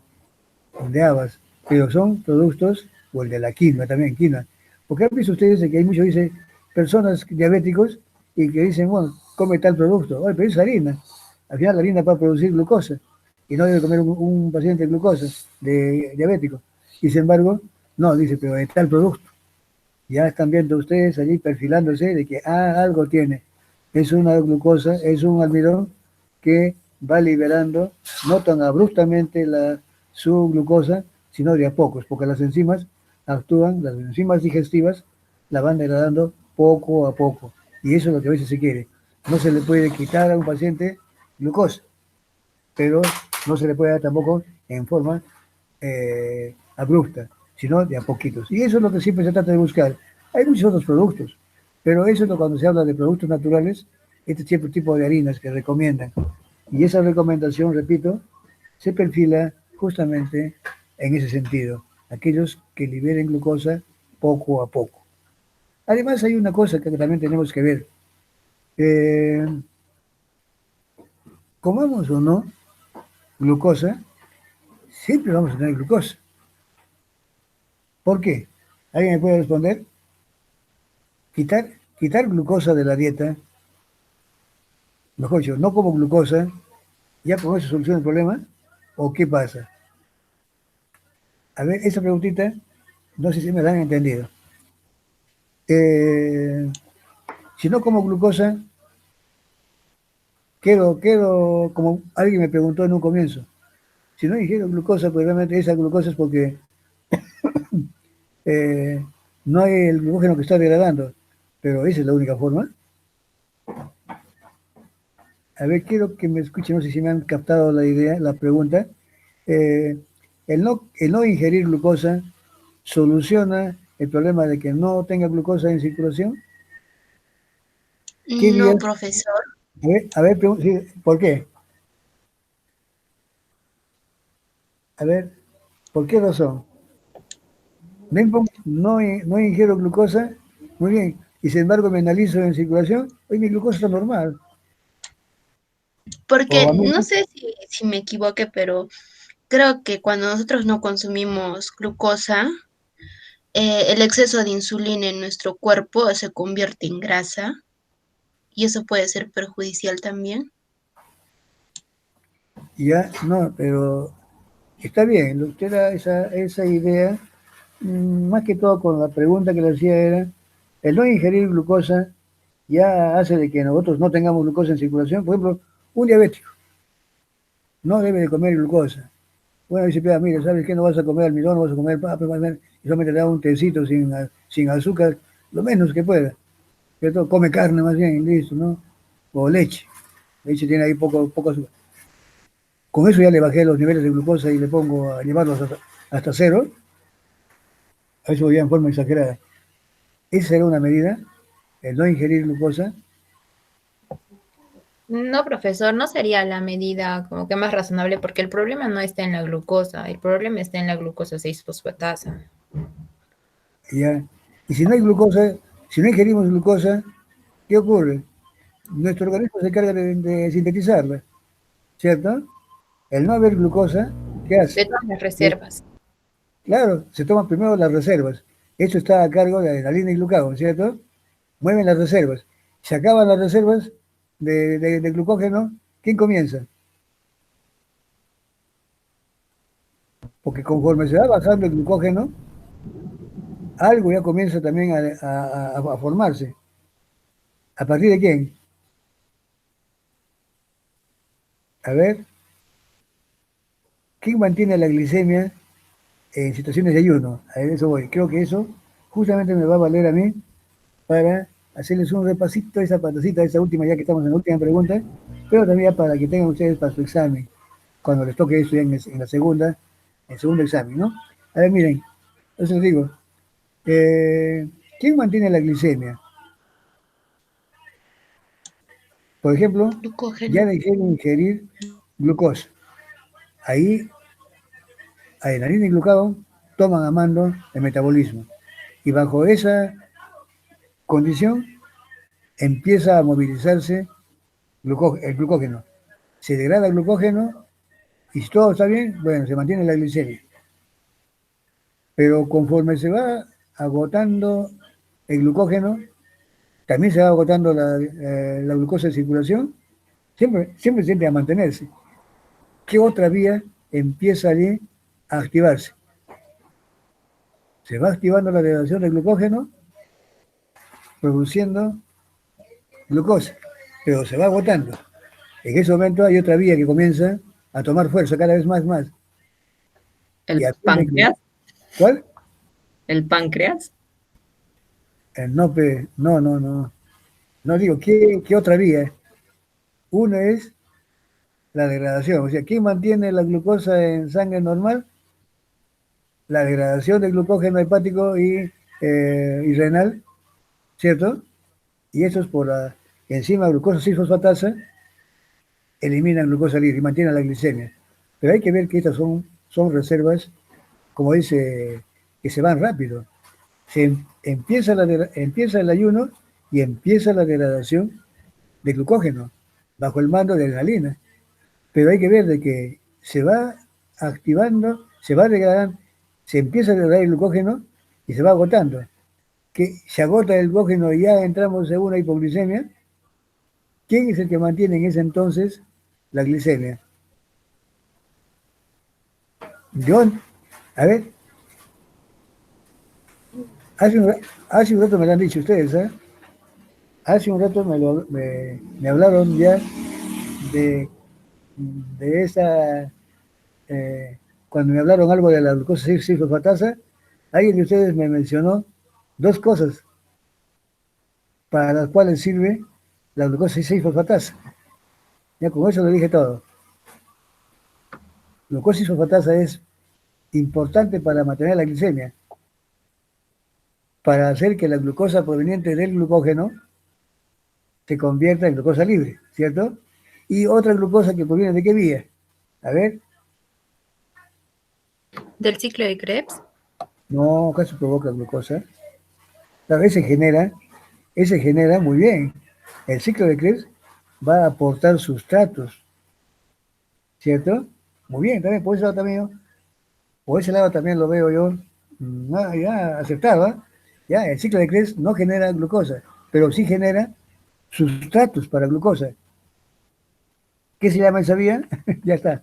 el de habas, pero son productos, o el de la quinoa también, quinoa. Porque han visto ustedes que hay muchos, dice, personas diabéticos y que dicen, bueno, come tal producto, oye, pero es harina. Al final la harina va a producir glucosa y no debe comer un paciente glucosa, de diabético. Y sin embargo, no, dice, pero de tal producto. Ya están viendo ustedes allí perfilándose de que algo tiene. Es una glucosa, es un almidón que va liberando no tan abruptamente su glucosa, sino de a pocos, porque las enzimas actúan, las enzimas digestivas la van degradando poco a poco. Y eso es lo que a veces se quiere. No se le puede quitar a un paciente glucosa, pero no se le puede dar tampoco en forma abrupta, sino de a poquitos. Y eso es lo que siempre se trata de buscar. Hay muchos otros productos, pero eso es lo cuando se habla de productos naturales, este tipo de harinas que recomiendan. Y esa recomendación, repito, se perfila justamente en ese sentido, aquellos que liberen glucosa poco a poco. Además, hay una cosa que también tenemos que ver. Comamos o no glucosa, siempre vamos a tener glucosa. ¿Por qué? ¿Alguien me puede responder? Quitar glucosa de la dieta, mejor dicho, no como glucosa, ¿ya con eso soluciona el problema? ¿O qué pasa? A ver, esa preguntita, no sé si me la han entendido. Si no como glucosa, quedo, como alguien me preguntó en un comienzo, si no ingiero glucosa, pues realmente esa glucosa es porque no hay el glucógeno que está degradando, pero esa es la única forma. A ver, quiero que me escuchen, no sé si me han captado la idea, la pregunta. El no ingerir glucosa soluciona el problema de que no tenga glucosa en circulación. ¿Qué No, días? profesor. A ver, sí, ¿por qué? A ver, ¿por qué razón? No ingiero glucosa, muy bien, y sin embargo me analizo en circulación, hoy mi glucosa está normal. Porque O a mí, no sé si me equivoqué, pero creo que cuando nosotros no consumimos glucosa, el exceso de insulina en nuestro cuerpo se convierte en grasa y eso puede ser perjudicial también. ya, no, pero está bien, usted da esa idea, más que todo con la pregunta que le hacía era, el no ingerir glucosa ya hace de que nosotros no tengamos glucosa en circulación. Por ejemplo, un diabético no debe de comer glucosa. Bueno, dice, mira, ¿sabes qué? No vas a comer almidón, no vas a comer papa, y solamente le da un tecito sin azúcar, lo menos que pueda. ¿Cierto? Come carne más bien, listo, ¿no? O leche. Leche tiene ahí poco azúcar. Con eso ya le bajé los niveles de glucosa y le pongo a llevarlos hasta cero. A eso ya en forma exagerada. Esa será una medida, el no ingerir glucosa. No, profesor, no sería la medida como que más razonable porque el problema no está en la glucosa, el problema está en la glucosa 6-fosfatasa. Ya. Y si no hay glucosa, si no ingerimos glucosa, ¿qué ocurre? Nuestro organismo se encarga de sintetizarla, ¿cierto? El no haber glucosa, ¿qué hace? De todas las reservas. Claro, se toman primero las reservas. Esto está a cargo de adrenalina y glucagón, ¿cierto? Mueven las reservas. Se acaban las reservas de glucógeno. ¿Quién comienza? Porque conforme se va bajando el glucógeno, algo ya comienza también a formarse. ¿A partir de quién? A ver, ¿quién mantiene la glicemia en situaciones de ayuno? A eso voy. Creo que eso justamente me va a valer a mí para hacerles un repasito a esa patacita, esa última, ya que estamos en la última pregunta, pero también para que tengan ustedes para su examen, cuando les toque eso ya en el segundo examen, ¿no? A ver, miren, eso les digo, ¿quién mantiene la glicemia? Por ejemplo, Glucógeno. ya dejé de ingerir glucosa. Ahí, adrenalina y glucagón toman a mando el metabolismo. Y bajo esa condición empieza a movilizarse el glucógeno. Se degrada el glucógeno y si todo está bien, bueno, se mantiene la glicemia. Pero conforme se va agotando el glucógeno, también se va agotando la glucosa en circulación, siempre tiende a mantenerse. ¿Qué otra vía empieza allí a activarse? Se va activando la degradación del glucógeno, produciendo glucosa, pero se va agotando. En ese momento hay otra vía que comienza a tomar fuerza cada vez más. ¿El Y páncreas? ¿Cuál? ¿El páncreas? No, no. No digo, ¿qué otra vía? Una es la degradación. O sea, ¿quién mantiene la glucosa en sangre normal? La degradación del glucógeno hepático y renal, ¿cierto? Y eso es por la enzima glucosa 6-fosfatasa, eliminan glucosa libre y mantienen la glicemia. Pero hay que ver que estas son reservas, como dice, que se van rápido. Empieza el ayuno y empieza la degradación de glucógeno bajo el mando de adrenalina. Pero hay que ver de que se va activando, se va degradando, se empieza a degradar el glucógeno y se va agotando. Que se agota el glucógeno y ya entramos en una hipoglicemia. ¿Quién es el que mantiene en ese entonces la glicemia? A ver, hace un rato me lo han dicho ustedes, ¿eh? Hace un rato me hablaron ya de esa, cuando me hablaron algo de la glucosa 6-fosfatasa, alguien de ustedes me mencionó dos cosas para las cuales sirve la glucosa 6-fosfatasa. Ya con eso le dije todo. La glucosa 6-fosfatasa es importante para mantener la glicemia, para hacer que la glucosa proveniente del glucógeno se convierta en glucosa libre, ¿cierto? Y otra glucosa que proviene de qué vía. A ver. ¿Del ciclo de Krebs? No, acá se provoca glucosa. A veces ese genera muy bien. El ciclo de Krebs va a aportar sustratos, ¿cierto? Muy bien, también por ese lado también lo veo yo ya aceptado, ¿eh? Ya, el ciclo de Krebs no genera glucosa, pero sí genera sustratos para glucosa. ¿Qué se llama esa vía? Ya está.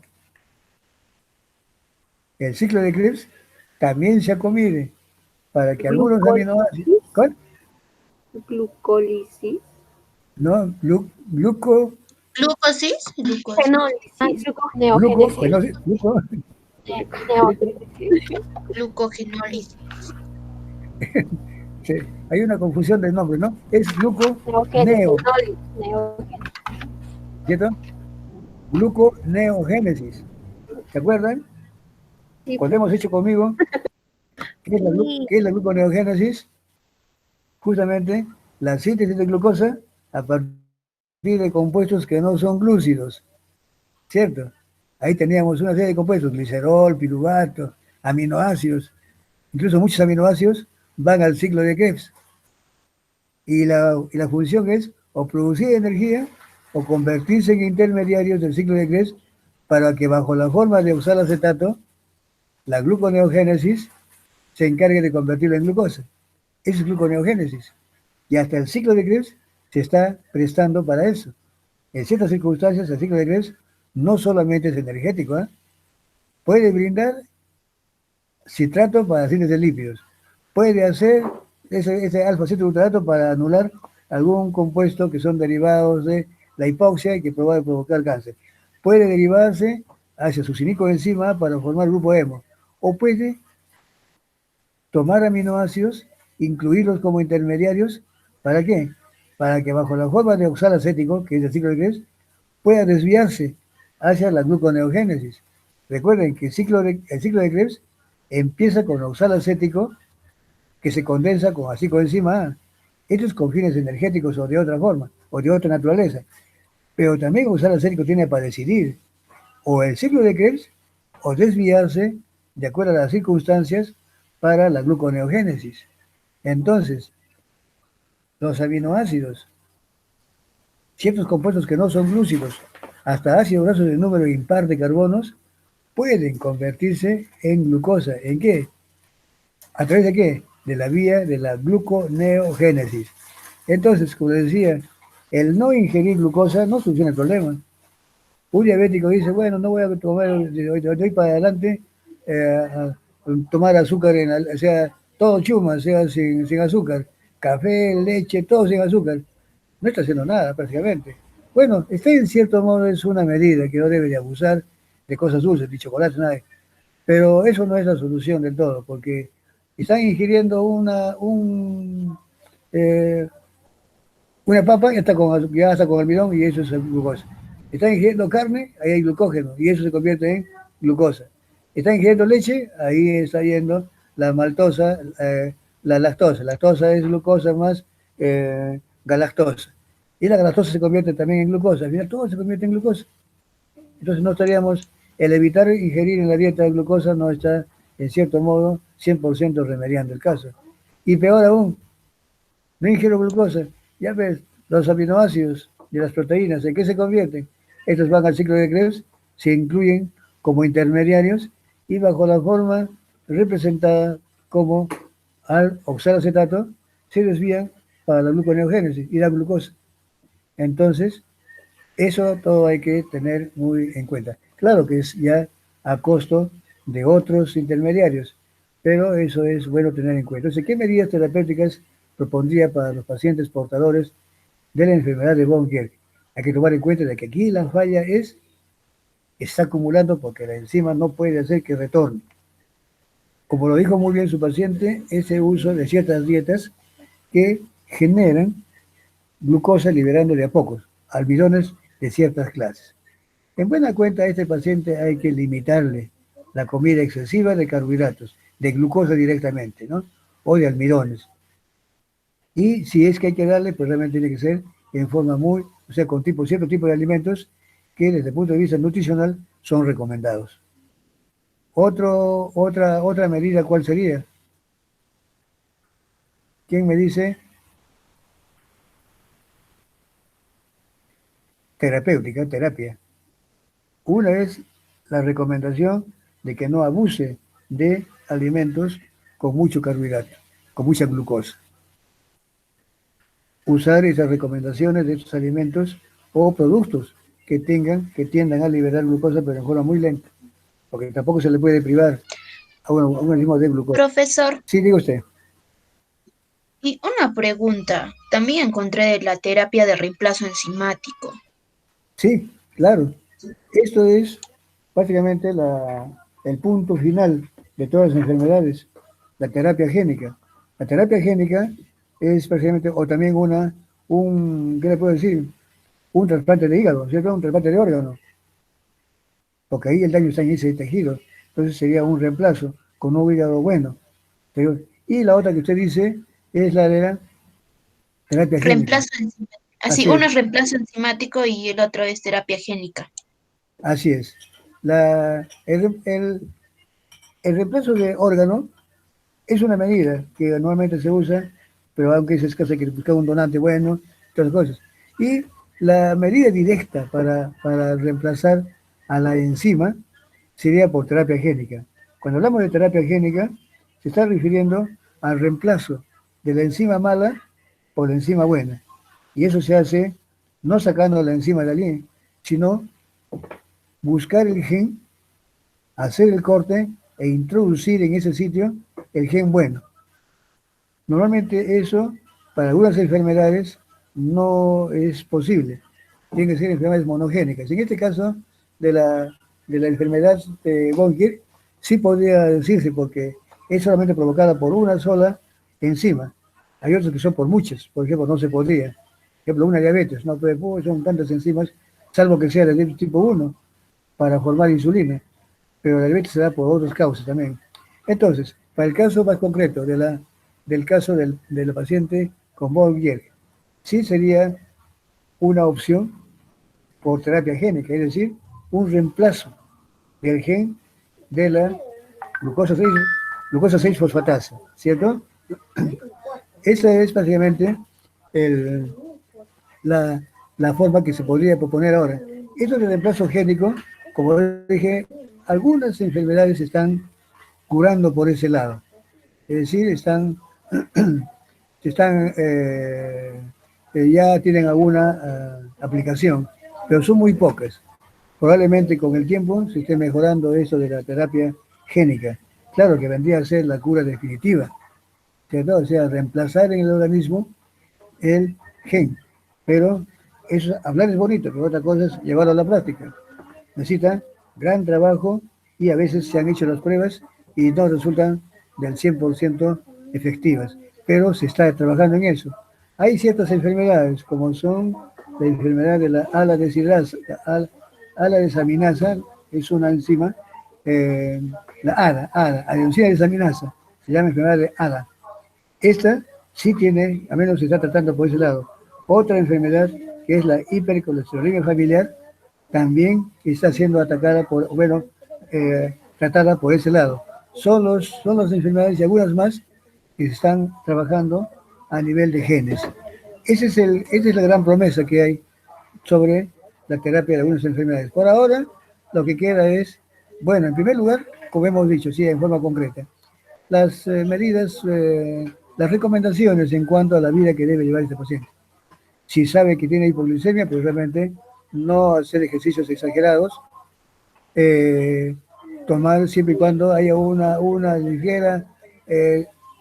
El ciclo de Krebs también se acomide para que algunos aminoácidos... ¿Cuál? Glucólisis. No, ¿Glucosis? Genólisis. Glucogenólisis. Sí, hay una confusión del nombre, ¿no? Es ¿cierto? Gluconeogénesis. ¿Se acuerdan? Sí. Cuando hemos hecho conmigo, ¿qué es la gluconeogénesis? Justamente la síntesis de glucosa a partir de compuestos que no son glúcidos, ¿cierto? Ahí teníamos una serie de compuestos, glicerol, piruvato, aminoácidos, incluso muchos aminoácidos van al ciclo de Krebs. Y la función es o producir energía o convertirse en intermediarios del ciclo de Krebs para que bajo la forma de oxalacetato, la gluconeogénesis se encargue de convertirlo en glucosa. Eso es gluconeogénesis. Y hasta el ciclo de Krebs se está prestando para eso. En ciertas circunstancias, el ciclo de Krebs no solamente es energético, ¿eh? Puede brindar citrato para síntesis de lípidos. Puede hacer ese alfa-citroglutarato para anular algún compuesto que son derivados de la hipoxia y que puede provocar cáncer. Puede derivarse hacia sucinicoenzima para formar grupo hemo. O puede tomar aminoácidos, incluirlos como intermediarios. ¿Para qué? Para que bajo la forma de oxalacético, que es el ciclo de Krebs, pueda desviarse hacia la gluconeogénesis. Recuerden que el ciclo de Krebs empieza con oxalacético que se condensa con acetocoenzima A. Esto es con fines energéticos o de otra forma, o de otra naturaleza. Pero también usar el acérico tiene para decidir o el ciclo de Krebs o desviarse de acuerdo a las circunstancias para la gluconeogénesis. Entonces, los aminoácidos, ciertos compuestos que no son glúcidos, hasta ácidos grasos de número impar de carbonos, pueden convertirse en glucosa. ¿En qué? ¿A través de qué? De la vía de la gluconeogénesis. Entonces, como les decía, el no ingerir glucosa no soluciona el problema. Un diabético dice, bueno, no voy a tomar de hoy para adelante, a tomar azúcar, o sea, todo chuma, sea sin azúcar, café, leche, todo sin azúcar. No está haciendo nada prácticamente. Bueno, en cierto modo es una medida que no debe de abusar de cosas dulces, ni chocolate, nada. Pero eso no es la solución del todo, porque están ingiriendo una papa, ya está con almidón y eso es glucosa. Están ingiriendo carne, ahí hay glucógeno y eso se convierte en glucosa. Están ingiriendo leche, ahí está yendo la maltosa, la lactosa. Lactosa es glucosa más galactosa. Y la galactosa se convierte también en glucosa. Al final todo se convierte en glucosa. Entonces no estaríamos, el evitar ingerir en la dieta de glucosa no está, en cierto modo, 100% remediando el caso. Y peor aún, no ingiero glucosa. Ya ves, los aminoácidos de las proteínas, ¿en qué se convierten? Estos van al ciclo de Krebs, se incluyen como intermediarios y bajo la forma representada como al oxalacetato, se desvían para la gluconeogénesis y la glucosa. Entonces, eso todo hay que tener muy en cuenta. Claro que es ya a costo de otros intermediarios, pero eso es bueno tener en cuenta. Entonces, ¿qué medidas terapéuticas propondría para los pacientes portadores de la enfermedad de von Gierke? Hay que tomar en cuenta de que aquí la falla está acumulando porque la enzima no puede hacer que retorne. Como lo dijo muy bien su paciente, ese uso de ciertas dietas que generan glucosa liberando de a pocos, almidones de ciertas clases. En buena cuenta a este paciente hay que limitarle la comida excesiva de carbohidratos, de glucosa directamente, ¿no? O de almidones. Y si es que hay que darle, pues realmente tiene que ser en forma o sea, con cierto tipo de alimentos que desde el punto de vista nutricional son recomendados. Otra medida, ¿cuál sería? ¿Quién me dice? Terapia. Una es la recomendación de que no abuse de alimentos con mucho carbohidrato, con mucha glucosa. Usar esas recomendaciones de estos alimentos o productos que tiendan a liberar glucosa, pero en forma muy lenta, porque tampoco se le puede privar a un organismo de glucosa. Profesor, Sí, diga usted. y una pregunta. También encontré la terapia de reemplazo enzimático. Sí, claro. Esto es prácticamente el punto final de todas las enfermedades, la terapia génica. La terapia génica es prácticamente, o también ¿qué le puedo decir? Un trasplante de hígado, ¿cierto? Un trasplante de órgano. Porque ahí el daño está en ese tejido. Entonces sería un reemplazo con un hígado bueno. Y la otra que usted dice es la de la terapia génica. Reemplazo enzimático. Así, uno es reemplazo enzimático y el otro es terapia génica. Así es. El reemplazo de órgano es una medida que anualmente se usa, pero aunque es escasa, hay que buscar un donante bueno, todas las cosas. Y la medida directa para reemplazar a la enzima sería por terapia génica. Cuando hablamos de terapia génica, se está refiriendo al reemplazo de la enzima mala por la enzima buena. Y eso se hace no sacando la enzima de alguien, sino buscar el gen, hacer el corte e introducir en ese sitio el gen bueno. Normalmente eso, para algunas enfermedades, no es posible. Tienen que ser enfermedades monogénicas. En este caso, de la enfermedad de von Gierke, sí podría decirse, porque es solamente provocada por una sola enzima. Hay otros que son por muchas, por ejemplo, no se podría. Por ejemplo, una diabetes, no puede, son tantas enzimas, salvo que sea de tipo 1, para formar insulina. Pero la diabetes se da por otras causas también. Entonces, para el caso más concreto del caso de la paciente con von Gierke, sí sería una opción por terapia génica, es decir, un reemplazo del gen de la glucosa 6-fosfatasa, ¿cierto? Esa es básicamente el- la, la forma que se podría proponer ahora. Esto de reemplazo génico, como dije, algunas enfermedades se están curando por ese lado. Es decir, ya tienen alguna aplicación, pero son muy pocas. Probablemente con el tiempo se esté mejorando eso de la terapia génica. Claro que vendría a ser la cura definitiva, ¿cierto? O sea, reemplazar en el organismo el gen. Pero eso, hablar es bonito, pero otra cosa es llevarlo a la práctica. Necesita gran trabajo y a veces se han hecho las pruebas y no resultan del 100% efectivas, pero se está trabajando en eso. Hay ciertas enfermedades, como son la enfermedad de la ala desaminasa, es una enzima, la adenosina desaminasa, se llama enfermedad de ADA. Esta sí tiene, al menos se está tratando por ese lado. Otra enfermedad, que es la hipercolesterolemia familiar, también está siendo tratada por ese lado. Son las enfermedades y algunas más que se están trabajando a nivel de genes. Esa es la gran promesa que hay sobre la terapia de algunas enfermedades. Por ahora, lo que queda es, bueno, en primer lugar, como hemos dicho, sí, en forma concreta, las medidas, las recomendaciones en cuanto a la vida que debe llevar este paciente. Si sabe que tiene hipoglucemia, pues realmente no hacer ejercicios exagerados, tomar siempre y cuando haya una ligera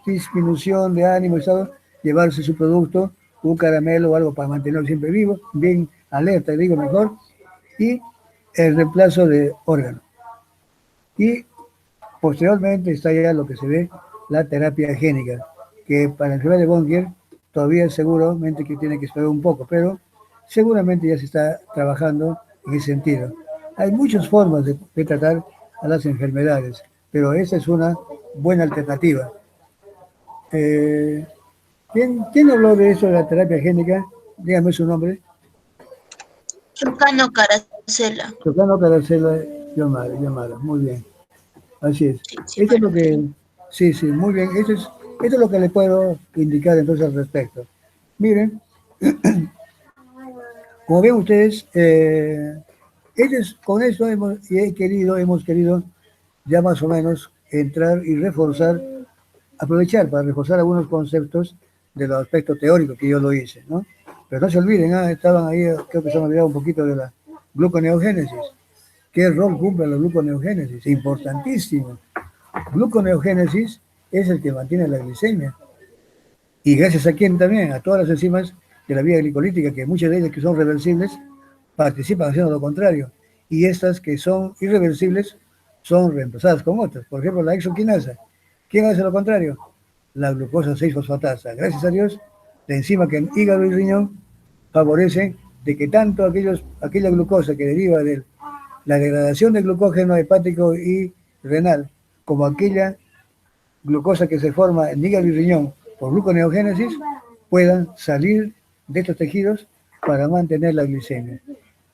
disminución de ánimo, estado, llevarse su producto, un caramelo o algo para mantenerlo siempre vivo, bien alerta, digo mejor, y el reemplazo de órganos. Y posteriormente está ya lo que se ve, la terapia génica, que para la enfermedad de Bongier todavía seguramente que tiene que esperar un poco, pero seguramente ya se está trabajando en ese sentido. Hay muchas formas de tratar a las enfermedades, pero esa es una buena alternativa. ¿Quién habló de eso de la terapia génica? Dígame su nombre. Trucano Caracela. Trucano Caracela Yomara, muy bien. Así es. Sí, Esto es lo que, sí, muy bien. Esto es lo que le puedo indicar entonces al respecto. Miren, como ven ustedes, con esto hemos querido ya más o menos entrar y aprovechar para reforzar algunos conceptos de los aspectos teóricos que yo lo hice, ¿no? Pero no se olviden, estaban ahí, creo que se han olvidado un poquito de la gluconeogénesis. ¿Qué rol cumple la gluconeogénesis? Importantísimo. Gluconeogénesis es el que mantiene la glicemia. Y gracias a quién también, a todas las enzimas de la vía glicolítica, que muchas de ellas que son reversibles, participan haciendo lo contrario. Y estas que son irreversibles son reemplazadas con otras. Por ejemplo, la exoquinasa. ¿Quién hace lo contrario? La glucosa 6-fosfatasa. Gracias a Dios, la enzima que en hígado y riñón favorece de que tanto aquella glucosa que deriva de la degradación del glucógeno hepático y renal, como aquella glucosa que se forma en hígado y riñón por gluconeogénesis, puedan salir de estos tejidos para mantener la glicemia.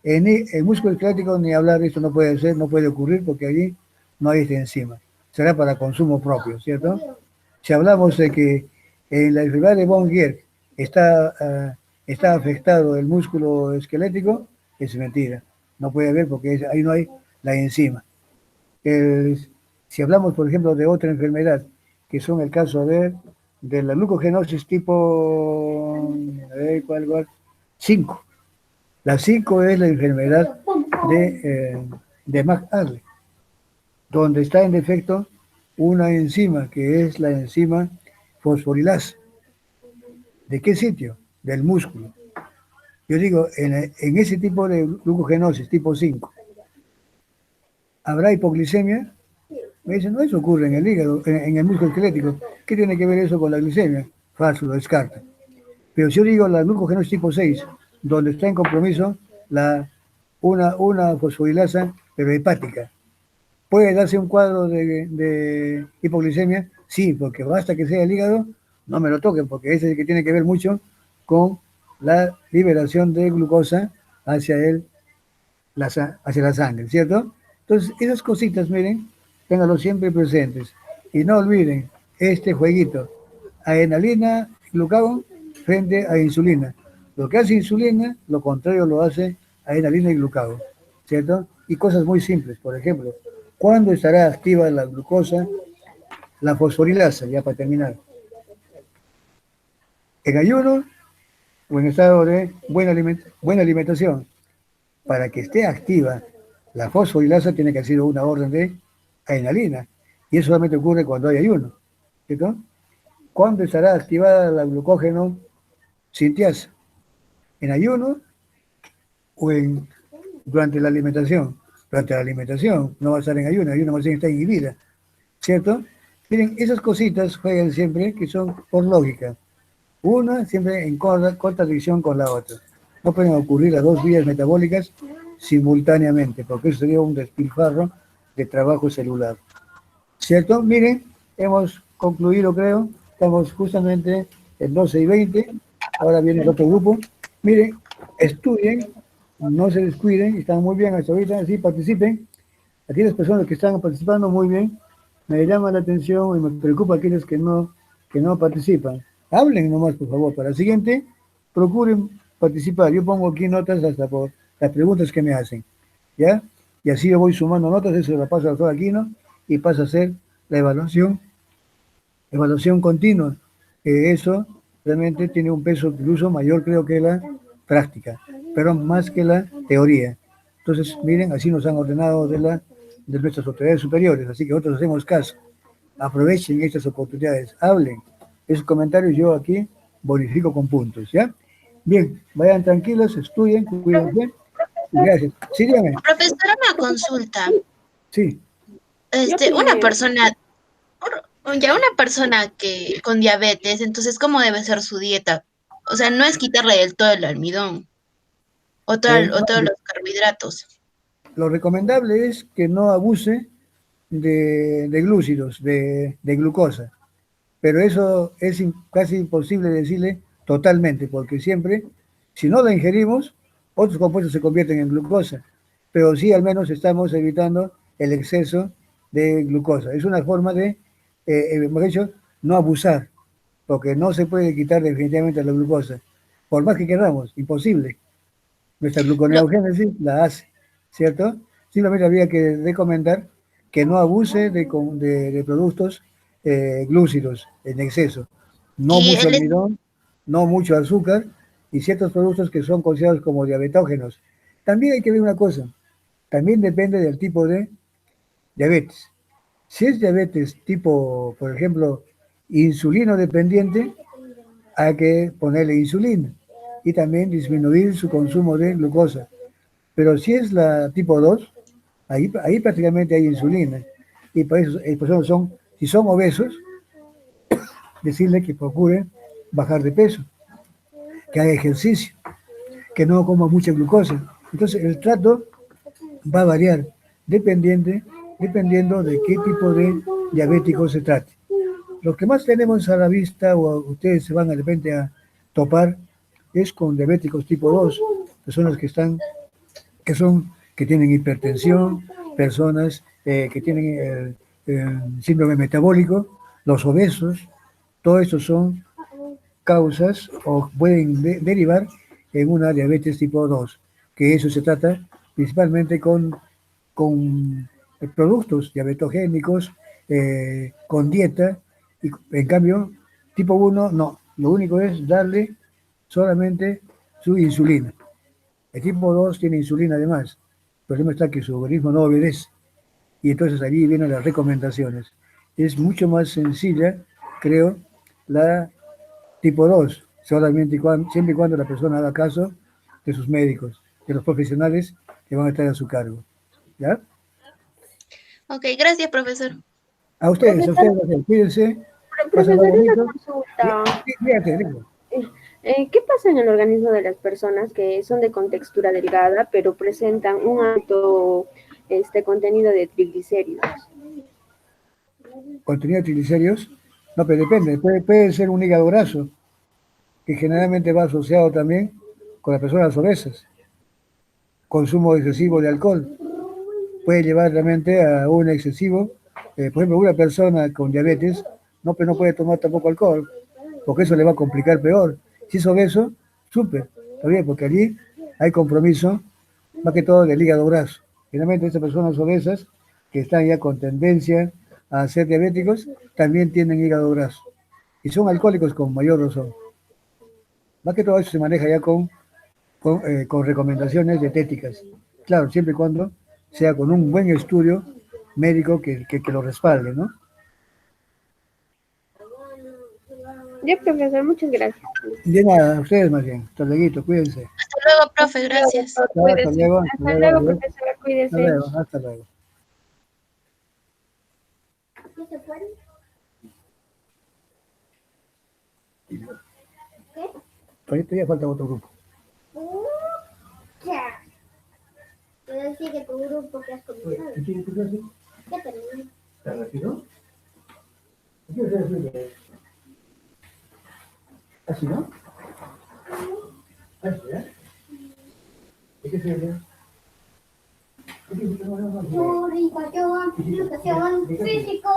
En el músculo esquelético ni hablar de esto no puede ser, no puede ocurrir porque allí no hay esta enzima. Será para consumo propio, ¿cierto? Si hablamos de que en la enfermedad de Bongier está afectado el músculo esquelético, es mentira. No puede haber porque ahí no hay la enzima. Si hablamos, por ejemplo, de otra enfermedad, que son el caso de la glucogenosis tipo 5. La 5 es la enfermedad de McArdle, donde está en defecto una enzima, que es la enzima fosforilasa. ¿De qué sitio? Del músculo. Yo digo, en ese tipo de glucogenosis tipo 5, ¿habrá hipoglicemia? Me dicen, no, eso ocurre en el hígado, en el músculo esquelético. ¿Qué tiene que ver eso con la glicemia? Falso, lo descarta. Pero si yo digo la glucogenosis tipo 6, donde está en compromiso una fosforilasa, pero hepática, ¿puede darse un cuadro de hipoglicemia? Sí, porque basta que sea el hígado, no me lo toquen, porque ese es el que tiene que ver mucho con la liberación de glucosa hacia el hacia la sangre, ¿cierto? Entonces, esas cositas, miren, ténganlo siempre presentes. Y no olviden este jueguito, adrenalina, glucagón frente a insulina. Lo que hace insulina, lo contrario lo hace adrenalina y glucagón, ¿cierto? Y cosas muy simples, por ejemplo, ¿cuándo estará activa la glucosa, la fosforilasa, ya para terminar? En ayuno o en estado de buena alimentación. Para que esté activa la fosforilasa tiene que haber sido una orden de adrenalina. Y eso solamente ocurre cuando hay ayuno, ¿cierto? ¿Cuándo estará activada la glucógeno sintiasa? ¿En ayuno o durante la alimentación? Durante la alimentación no va a estar en ayuno más bien está inhibida, ¿cierto? Miren, esas cositas juegan siempre que son por lógica. Una siempre en contradicción con la otra. No pueden ocurrir las dos vías metabólicas simultáneamente, porque eso sería un despilfarro de trabajo celular. ¿Cierto? Miren, hemos concluido, creo, estamos justamente en 12:20, ahora viene el otro grupo. Miren, estudien, no se descuiden, están muy bien hasta ahorita, así participen. Aquellas personas que están participando muy bien, me llama la atención y me preocupa aquellos que no participan. Hablen nomás, por favor. Para el siguiente, procuren participar. Yo pongo aquí notas hasta por las preguntas que me hacen, ¿ya? Y así yo voy sumando notas, eso la paso al doctor Aquino y pasa a ser la evaluación continua. Eso realmente tiene un peso incluso mayor, creo, que la práctica, pero más que la teoría. Entonces, miren, así nos han ordenado de nuestras autoridades superiores, así que nosotros hacemos caso. Aprovechen estas oportunidades, hablen. Esos comentarios yo aquí bonifico con puntos, ¿ya? Bien, vayan tranquilos, estudien, cuídense. Gracias. Sí, dígame. Profesora, una consulta. Sí. Una persona que con diabetes, entonces, ¿cómo debe ser su dieta? O sea, no es quitarle del todo el almidón o todos los carbohidratos. Lo recomendable es que no abuse de glúcidos, de glucosa. Pero eso es casi imposible decirle totalmente, porque siempre, si no la ingerimos, otros compuestos se convierten en glucosa, pero sí al menos estamos evitando el exceso de glucosa. Es una forma de, hemos dicho, no abusar, porque no se puede quitar definitivamente la glucosa, por más que queramos, imposible. Nuestra gluconeogénesis la hace, ¿cierto? Simplemente habría que recomendar que no abuse de productos glúcidos en exceso. No mucho almidón, no mucho azúcar y ciertos productos que son considerados como diabetógenos. También hay que ver una cosa, también depende del tipo de diabetes. Si es diabetes tipo, por ejemplo, insulino dependiente, hay que ponerle insulina y también disminuir su consumo de glucosa. Pero si es la tipo 2, ahí prácticamente hay insulina. Y por eso, si son obesos, decirle que procuren bajar de peso, que haga ejercicio, que no coma mucha glucosa. Entonces el trato va a variar dependiendo de qué tipo de diabético se trate. Lo que más tenemos a la vista, o ustedes se van de repente a topar, es con diabéticos tipo 2, personas que tienen hipertensión, personas que tienen síndrome metabólico, los obesos, todo esto son causas o pueden derivar en una diabetes tipo 2, que eso se trata principalmente con productos diabetogénicos, con dieta, y en cambio, tipo 1 no, lo único es darle solamente su insulina. El tipo 2 tiene insulina además, el problema está que su organismo no obedece, y entonces allí vienen las recomendaciones. Es mucho más sencilla, creo, la tipo 2, solamente siempre y cuando la persona haga caso de sus médicos, de los profesionales que van a estar a su cargo. ¿Ya? Ok, gracias, profesor. A ustedes, cuídense. Profesor, una consulta. ¿Qué pasa en el organismo de las personas que son de contextura delgada, pero presentan un alto contenido de triglicéridos? ¿Contenido de triglicéridos? No, pero depende. Puede ser un hígado graso, que generalmente va asociado también con las personas obesas. consumo excesivo de alcohol. Puede llevar realmente a un excesivo, por ejemplo, una persona con diabetes pues no puede tomar tampoco alcohol, porque eso le va a complicar peor. Si es obeso, súper, está bien, porque allí hay compromiso, más que todo del hígado graso. Generalmente estas personas obesas que están ya con tendencia a ser diabéticos, también tienen hígado graso. Y son alcohólicos con mayor razón. Más que todo eso se maneja ya con recomendaciones dietéticas. Claro, siempre y cuando sea con un buen estudio médico que lo respalde, ¿no? Ya, profesor, muchas gracias. De nada, a ustedes más bien. Hasta luego, cuídense. Hasta luego, profe, gracias. Hasta Cuídese. luego, Hasta luego, adiós. profesora, Hasta cuídese. luego, hasta luego. Todavía falta otro grupo. Pero decir que tu grupo que has comenzado. ¿Qué tiene tu clase? Ya terminé. ¿Está rápido? ¿Qué es eso? ¿Así no? ¿Así, eh? ¿De qué se llama? Educación físico.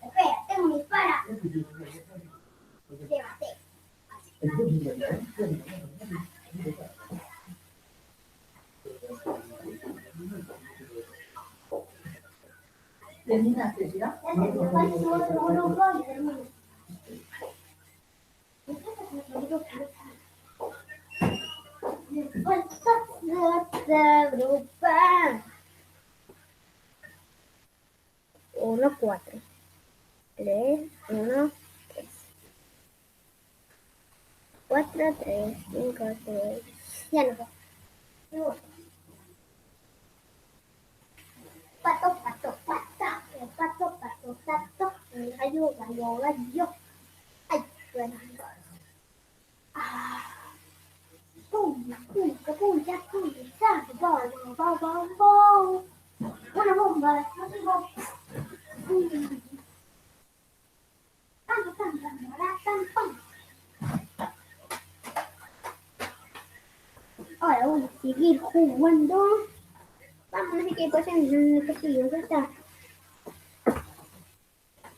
Espera, tengo mi para. Llévate. ¿Terminaste, ya? Agrupar. 1, 4. 3, 1, 3. 4, 3, 5, 6. Ya no sé. Pato, pato, pata. Pato, pato, pato. Gallo, gallo, gallo. Ay, bueno. Pum, pum, pum, ya, pum, ya, bom, bom, bom, bom. Una bomba, no tengo. Tan, tan, tan, tan, tan. Ahora voy a seguir jugando. Vamos a ver qué pasa en el castillo. Ya está.